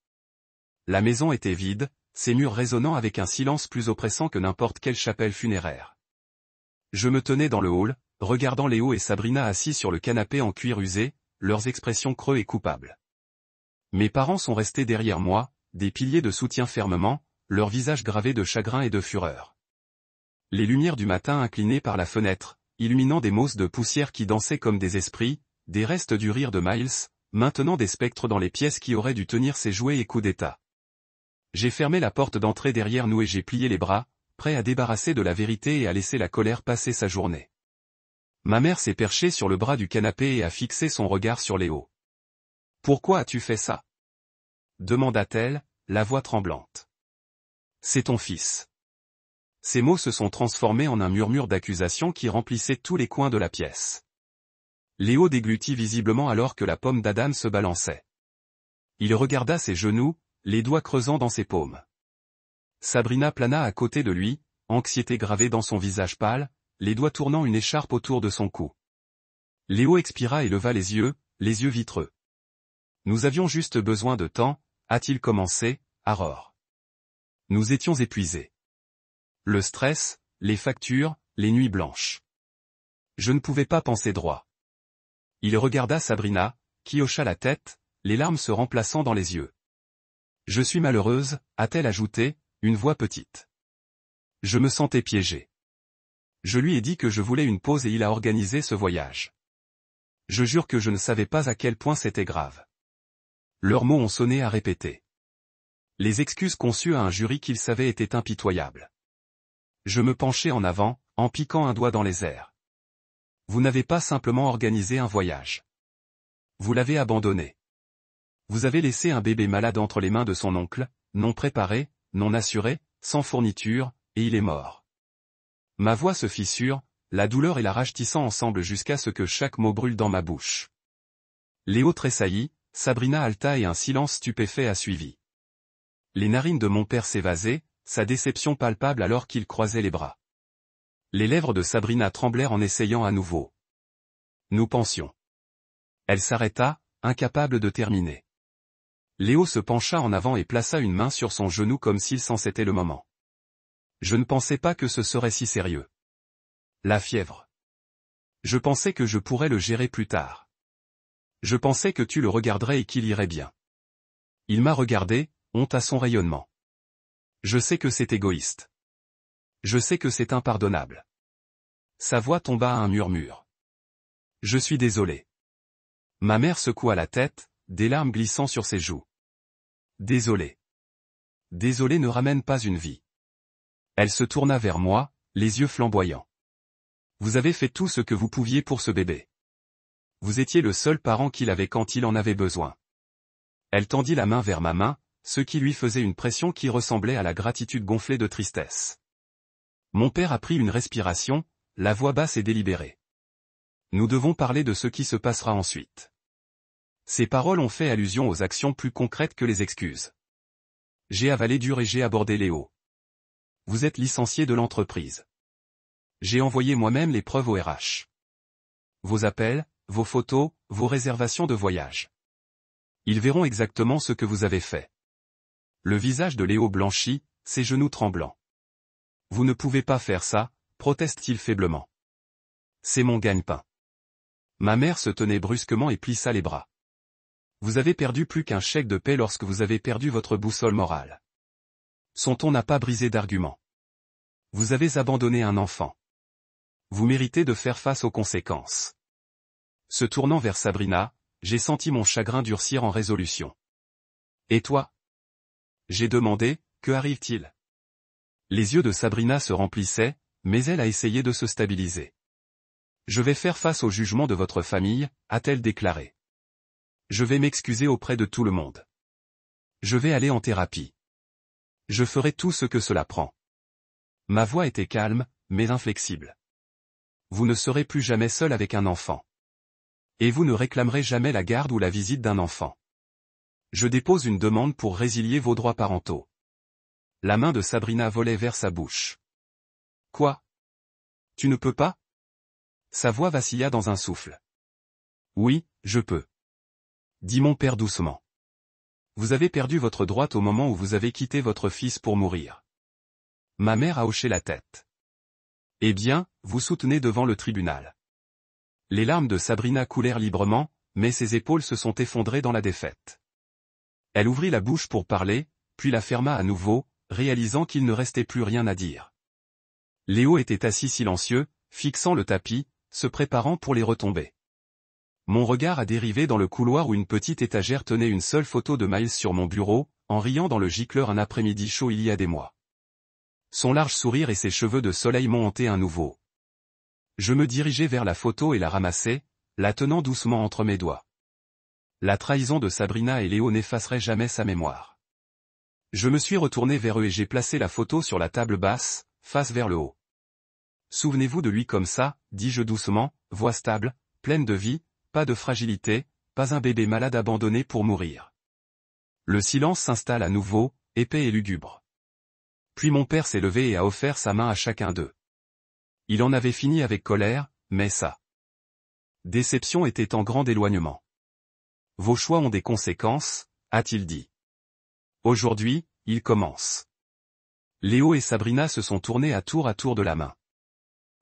[SPEAKER 1] La maison était vide, ses murs résonnant avec un silence plus oppressant que n'importe quelle chapelle funéraire. Je me tenais dans le hall, regardant Léo et Sabrina assis sur le canapé en cuir usé, leurs expressions creux et coupables. Mes parents sont restés derrière moi, des piliers de soutien fermement, leurs visages gravés de chagrin et de fureur. Les lumières du matin inclinées par la fenêtre, illuminant des mosses de poussière qui dansaient comme des esprits, des restes du rire de Miles, maintenant des spectres dans les pièces qui auraient dû tenir ses jouets et coups d'état. J'ai fermé la porte d'entrée derrière nous et j'ai plié les bras, prêt à débarrasser de la vérité et à laisser la colère passer sa journée. Ma mère s'est perchée sur le bras du canapé et a fixé son regard sur Léo. « Pourquoi as-tu fait ça ?» demanda-t-elle, la voix tremblante. « C'est ton fils. » Ces mots se sont transformés en un murmure d'accusation qui remplissait tous les coins de la pièce. Léo déglutit visiblement alors que la pomme d'Adam se balançait. Il regarda ses genoux, les doigts creusant dans ses paumes. Sabrina plana à côté de lui, anxiété gravée dans son visage pâle, les doigts tournant une écharpe autour de son cou. Léo expira et leva les yeux vitreux. « Nous avions juste besoin de temps, a-t-il commencé, Aurore. Nous étions épuisés. Le stress, les factures, les nuits blanches. Je ne pouvais pas penser droit. » Il regarda Sabrina, qui hocha la tête, les larmes se remplaçant dans les yeux. « Je suis malheureuse, a-t-elle ajouté, une voix petite. Je me sentais piégée. Je lui ai dit que je voulais une pause et il a organisé ce voyage. Je jure que je ne savais pas à quel point c'était grave. » Leurs mots ont sonné à répéter. Les excuses conçues à un jury qu'ils savaient étaient impitoyables. Je me penchai en avant, en piquant un doigt dans les airs. Vous n'avez pas simplement organisé un voyage. Vous l'avez abandonné. Vous avez laissé un bébé malade entre les mains de son oncle, non préparé, non assuré, sans fourniture, et il est mort. Ma voix se fissure, la douleur et la rage tissant ensemble jusqu'à ce que chaque mot brûle dans ma bouche. Léo tressaillit, Sabrina haleta et un silence stupéfait a suivi. Les narines de mon père s'évasaient, sa déception palpable alors qu'il croisait les bras. Les lèvres de Sabrina tremblèrent en essayant à nouveau. Nous pensions. Elle s'arrêta, incapable de terminer. Léo se pencha en avant et plaça une main sur son genou comme s'il s'en c'était le moment. Je ne pensais pas que ce serait si sérieux. La fièvre. Je pensais que je pourrais le gérer plus tard. Je pensais que tu le regarderais et qu'il irait bien. Il m'a regardé, honte à son rayonnement. Je sais que c'est égoïste. Je sais que c'est impardonnable. Sa voix tomba à un murmure. Je suis désolé. Ma mère secoua la tête, des larmes glissant sur ses joues. Désolé. Désolé ne ramène pas une vie. Elle se tourna vers moi, les yeux flamboyants. Vous avez fait tout ce que vous pouviez pour ce bébé. Vous étiez le seul parent qu'il avait quand il en avait besoin. Elle tendit la main vers ma main, ce qui lui faisait une pression qui ressemblait à la gratitude gonflée de tristesse. Mon père a pris une respiration, la voix basse et délibérée. Nous devons parler de ce qui se passera ensuite. Ces paroles ont fait allusion aux actions plus concrètes que les excuses. J'ai avalé dur et j'ai abordé Léo. Vous êtes licencié de l'entreprise. J'ai envoyé moi-même les preuves au RH. Vos appels, vos photos, vos réservations de voyage. Ils verront exactement ce que vous avez fait. Le visage de Léo blanchit, ses genoux tremblants. Vous ne pouvez pas faire ça, proteste-t-il faiblement. C'est mon gagne-pain. Ma mère se tenait brusquement et plissa les bras. Vous avez perdu plus qu'un chèque de paie lorsque vous avez perdu votre boussole morale. Son ton n'a pas brisé d'argument. Vous avez abandonné un enfant. Vous méritez de faire face aux conséquences. Se tournant vers Sabrina, j'ai senti mon chagrin durcir en résolution. Et toi? J'ai demandé, que arrive-t-il? Les yeux de Sabrina se remplissaient, mais elle a essayé de se stabiliser. Je vais faire face au jugement de votre famille, a-t-elle déclaré. Je vais m'excuser auprès de tout le monde. Je vais aller en thérapie. Je ferai tout ce que cela prend. Ma voix était calme, mais inflexible. Vous ne serez plus jamais seul avec un enfant. Et vous ne réclamerez jamais la garde ou la visite d'un enfant. Je dépose une demande pour résilier vos droits parentaux. La main de Sabrina volait vers sa bouche. Quoi? Tu ne peux pas? Sa voix vacilla dans un souffle. Oui, je peux. Dit mon père doucement. Vous avez perdu votre droite au moment où vous avez quitté votre fils pour mourir. Ma mère a hoché la tête. Eh bien, vous soutenez devant le tribunal. Les larmes de Sabrina coulèrent librement, mais ses épaules se sont effondrées dans la défaite. Elle ouvrit la bouche pour parler, puis la ferma à nouveau, réalisant qu'il ne restait plus rien à dire. Léo était assis silencieux, fixant le tapis, se préparant pour les retombées. Mon regard a dérivé dans le couloir où une petite étagère tenait une seule photo de Miles sur mon bureau, en riant dans le gicleur un après-midi chaud il y a des mois. Son large sourire et ses cheveux de soleil m'ont hanté à nouveau. Je me dirigeai vers la photo et la ramassai, la tenant doucement entre mes doigts. La trahison de Sabrina et Léo n'effacerait jamais sa mémoire. Je me suis retourné vers eux et j'ai placé la photo sur la table basse, face vers le haut. Souvenez-vous de lui comme ça, dis-je doucement, voix stable, pleine de vie, pas de fragilité, pas un bébé malade abandonné pour mourir. Le silence s'installe à nouveau, épais et lugubre. Puis mon père s'est levé et a offert sa main à chacun d'eux. Il en avait fini avec colère, mais sa déception était en grand éloignement. Vos choix ont des conséquences, a-t-il dit. Aujourd'hui, il commence. Léo et Sabrina se sont tournés à tour de la main.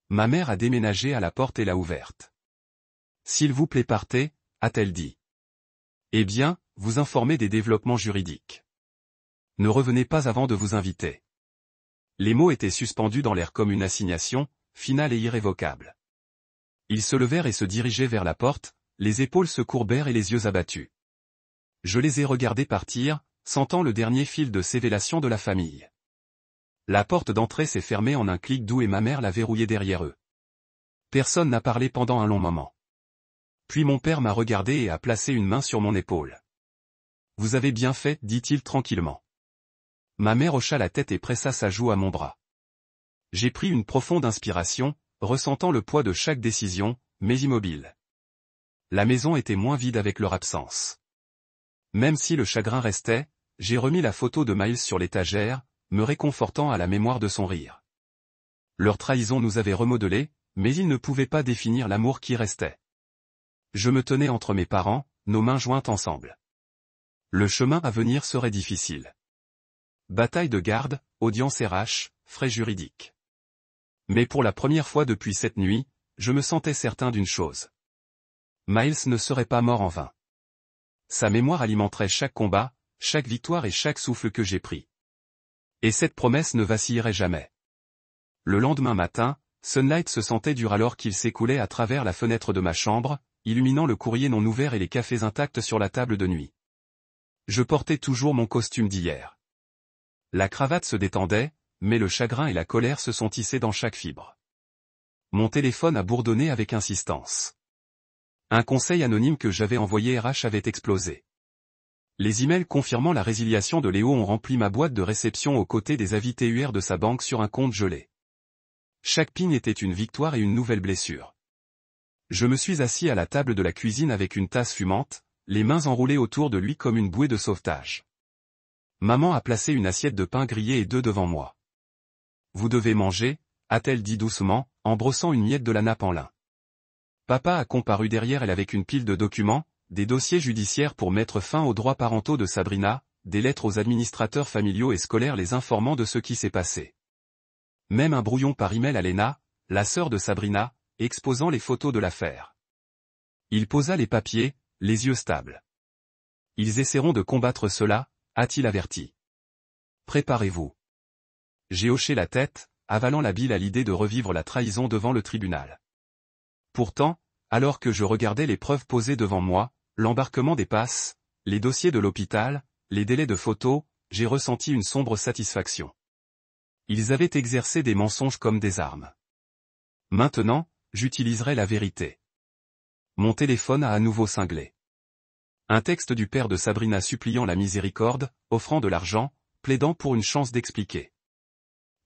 [SPEAKER 1] Ma mère a déménagé à la porte et l'a ouverte. S'il vous plaît partez, a-t-elle dit. Eh bien, vous informez des développements juridiques. Ne revenez pas avant de vous inviter. Les mots étaient suspendus dans l'air comme une assignation, finale et irrévocable. Ils se levèrent et se dirigeaient vers la porte, les épaules se courbèrent et les yeux abattus. Je les ai regardés partir, sentant le dernier fil de sévélation de la famille. La porte d'entrée s'est fermée en un clic doux et ma mère l'a verrouillée derrière eux. Personne n'a parlé pendant un long moment. Puis mon père m'a regardé et a placé une main sur mon épaule. Vous avez bien fait, dit-il tranquillement. Ma mère hocha la tête et pressa sa joue à mon bras. J'ai pris une profonde inspiration, ressentant le poids de chaque décision, mais immobile. La maison était moins vide avec leur absence. Même si le chagrin restait, j'ai remis la photo de Miles sur l'étagère, me réconfortant à la mémoire de son rire. Leur trahison nous avait remodelés, mais ils ne pouvaient pas définir l'amour qui restait. Je me tenais entre mes parents, nos mains jointes ensemble. Le chemin à venir serait difficile. Bataille de garde, audience RH, frais juridiques. Mais pour la première fois depuis cette nuit, je me sentais certain d'une chose. Miles ne serait pas mort en vain. Sa mémoire alimenterait chaque combat, chaque victoire et chaque souffle que j'ai pris. Et cette promesse ne vacillerait jamais. Le lendemain matin, Sunlight se sentait dur alors qu'il s'écoulait à travers la fenêtre de ma chambre, illuminant le courrier non ouvert et les cafés intacts sur la table de nuit. Je portais toujours mon costume d'hier. La cravate se détendait, mais le chagrin et la colère se sont tissés dans chaque fibre. Mon téléphone a bourdonné avec insistance. Un conseil anonyme que j'avais envoyé RH avait explosé. Les emails confirmant la résiliation de Léo ont rempli ma boîte de réception aux côtés des avis TUR de sa banque sur un compte gelé. Chaque ping était une victoire et une nouvelle blessure. Je me suis assis à la table de la cuisine avec une tasse fumante, les mains enroulées autour de lui comme une bouée de sauvetage. Maman a placé une assiette de pain grillé et 2 devant moi. Vous devez manger, a-t-elle dit doucement, en brossant une miette de la nappe en lin. Papa a comparu derrière elle avec une pile de documents, des dossiers judiciaires pour mettre fin aux droits parentaux de Sabrina, des lettres aux administrateurs familiaux et scolaires les informant de ce qui s'est passé. Même un brouillon par email à Lena, la sœur de Sabrina, exposant les photos de l'affaire. Il posa les papiers, les yeux stables. Ils essaieront de combattre cela, a-t-il averti. Préparez-vous. J'ai hoché la tête, avalant la bile à l'idée de revivre la trahison devant le tribunal. Pourtant, alors que je regardais les preuves posées devant moi, l'embarquement des passes, les dossiers de l'hôpital, les délais de photos, j'ai ressenti une sombre satisfaction. Ils avaient exercé des mensonges comme des armes. Maintenant, j'utiliserai la vérité. Mon téléphone a à nouveau cinglé. Un texte du père de Sabrina suppliant la miséricorde, offrant de l'argent, plaidant pour une chance d'expliquer.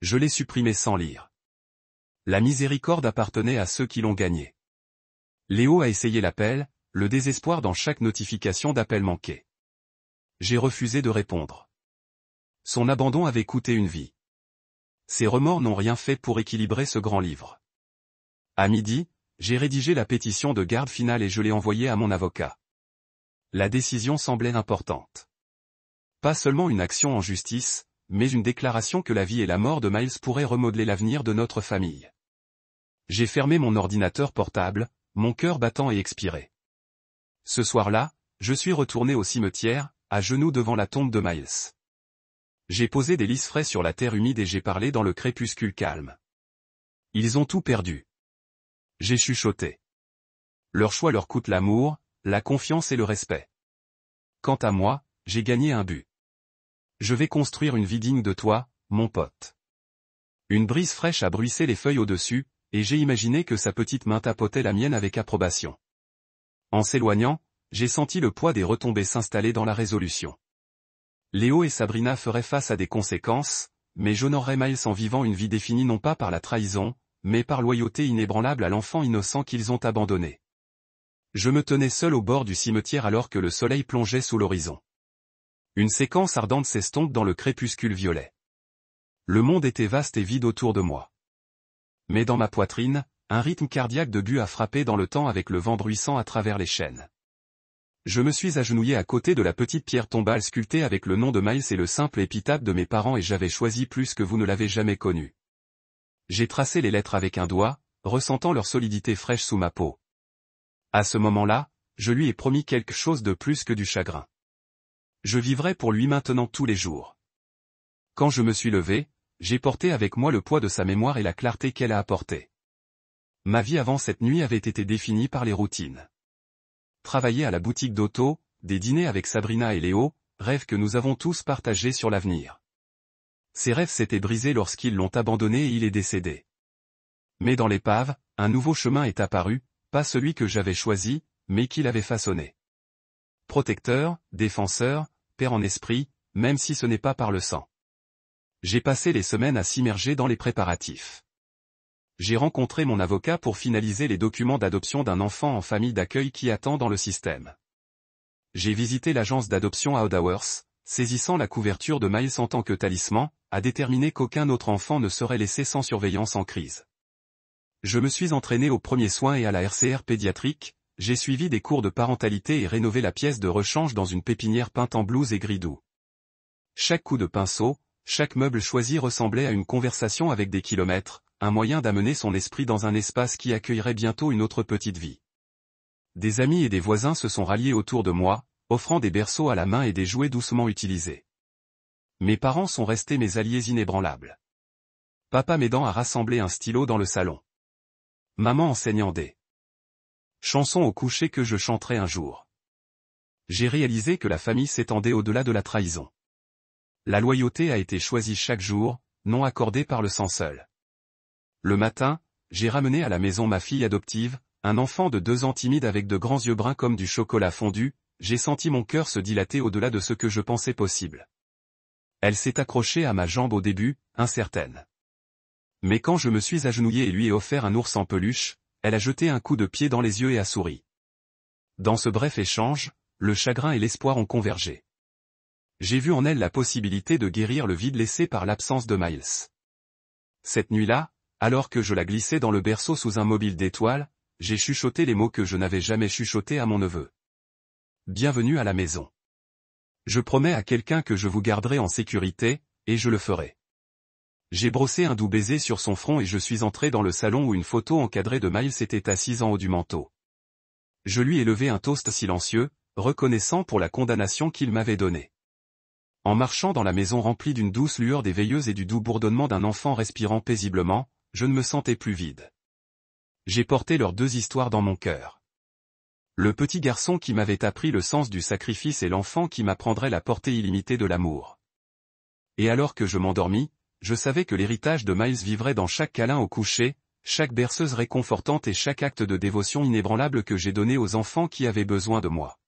[SPEAKER 1] Je l'ai supprimé sans lire. La miséricorde appartenait à ceux qui l'ont gagnée. Léo a essayé l'appel, le désespoir dans chaque notification d'appel manqué. J'ai refusé de répondre. Son abandon avait coûté une vie. Ses remords n'ont rien fait pour équilibrer ce grand livre. À midi, j'ai rédigé la pétition de garde finale et je l'ai envoyée à mon avocat. La décision semblait importante. Pas seulement une action en justice, mais une déclaration que la vie et la mort de Miles pourraient remodeler l'avenir de notre famille. J'ai fermé mon ordinateur portable, mon cœur battant et expiré. Ce soir-là, je suis retourné au cimetière, à genoux devant la tombe de Miles. J'ai posé des lys frais sur la terre humide et j'ai parlé dans le crépuscule calme. Ils ont tout perdu. J'ai chuchoté. Leur choix leur coûte l'amour, la confiance et le respect. Quant à moi, j'ai gagné un but. Je vais construire une vie digne de toi, mon pote. Une brise fraîche a bruissé les feuilles au-dessus, et j'ai imaginé que sa petite main tapotait la mienne avec approbation. En s'éloignant, j'ai senti le poids des retombées s'installer dans la résolution. Léo et Sabrina feraient face à des conséquences, mais j'honorerais Miles en vivant une vie définie non pas par la trahison, mais par loyauté inébranlable à l'enfant innocent qu'ils ont abandonné. Je me tenais seul au bord du cimetière alors que le soleil plongeait sous l'horizon. Une séquence ardente s'estompe dans le crépuscule violet. Le monde était vaste et vide autour de moi. Mais dans ma poitrine, un rythme cardiaque de but a frappé dans le temps avec le vent bruissant à travers les chênes. Je me suis agenouillé à côté de la petite pierre tombale sculptée avec le nom de Miles et le simple épitaphe de mes parents et j'avais choisi plus que vous ne l'avez jamais connu. J'ai tracé les lettres avec un doigt, ressentant leur solidité fraîche sous ma peau. À ce moment-là, je lui ai promis quelque chose de plus que du chagrin. Je vivrai pour lui maintenant tous les jours. Quand je me suis levé, j'ai porté avec moi le poids de sa mémoire et la clarté qu'elle a apportée. Ma vie avant cette nuit avait été définie par les routines. Travailler à la boutique d'auto, des dîners avec Sabrina et Léo, rêves que nous avons tous partagés sur l'avenir. Ces rêves s'étaient brisés lorsqu'ils l'ont abandonné et il est décédé. Mais dans l'épave, un nouveau chemin est apparu, pas celui que j'avais choisi, mais qu'il avait façonné. Protecteur, défenseur, père en esprit, même si ce n'est pas par le sang. J'ai passé les semaines à s'immerger dans les préparatifs. J'ai rencontré mon avocat pour finaliser les documents d'adoption d'un enfant en famille d'accueil qui attend dans le système. J'ai visité l'agence d'adoption à Odaworth, saisissant la couverture de Miles en tant que talisman, à déterminer qu'aucun autre enfant ne serait laissé sans surveillance en crise. Je me suis entraîné aux premiers soins et à la RCR pédiatrique, j'ai suivi des cours de parentalité et rénové la pièce de rechange dans une pépinière peinte en blues et gris doux. Chaque coup de pinceau, chaque meuble choisi ressemblait à une conversation avec des kilomètres, un moyen d'amener son esprit dans un espace qui accueillerait bientôt une autre petite vie. Des amis et des voisins se sont ralliés autour de moi, offrant des berceaux à la main et des jouets doucement utilisés. Mes parents sont restés mes alliés inébranlables. Papa m'aidant à rassembler un stylo dans le salon. Maman enseignant des chansons au coucher que je chanterai un jour. J'ai réalisé que la famille s'étendait au-delà de la trahison. La loyauté a été choisie chaque jour, non accordée par le sang seul. Le matin, j'ai ramené à la maison ma fille adoptive, un enfant de 2 ans timide avec de grands yeux bruns comme du chocolat fondu, j'ai senti mon cœur se dilater au-delà de ce que je pensais possible. Elle s'est accrochée à ma jambe au début, incertaine. Mais quand je me suis agenouillé et lui ai offert un ours en peluche, elle a jeté un coup de pied dans les yeux et a souri. Dans ce bref échange, le chagrin et l'espoir ont convergé. J'ai vu en elle la possibilité de guérir le vide laissé par l'absence de Miles. Cette nuit-là, alors que je la glissais dans le berceau sous un mobile d'étoiles, j'ai chuchoté les mots que je n'avais jamais chuchotés à mon neveu. Bienvenue à la maison. Je promets à quelqu'un que je vous garderai en sécurité, et je le ferai. J'ai brossé un doux baiser sur son front et je suis entré dans le salon où une photo encadrée de Miles était assise en haut du manteau. Je lui ai levé un toast silencieux, reconnaissant pour la condamnation qu'il m'avait donnée. En marchant dans la maison remplie d'une douce lueur des veilleuses et du doux bourdonnement d'un enfant respirant paisiblement, je ne me sentais plus vide. J'ai porté leurs 2 histoires dans mon cœur. Le petit garçon qui m'avait appris le sens du sacrifice et l'enfant qui m'apprendrait la portée illimitée de l'amour. Et alors que je m'endormis, je savais que l'héritage de Miles vivrait dans chaque câlin au coucher, chaque berceuse réconfortante et chaque acte de dévotion inébranlable que j'ai donné aux enfants qui avaient besoin de moi.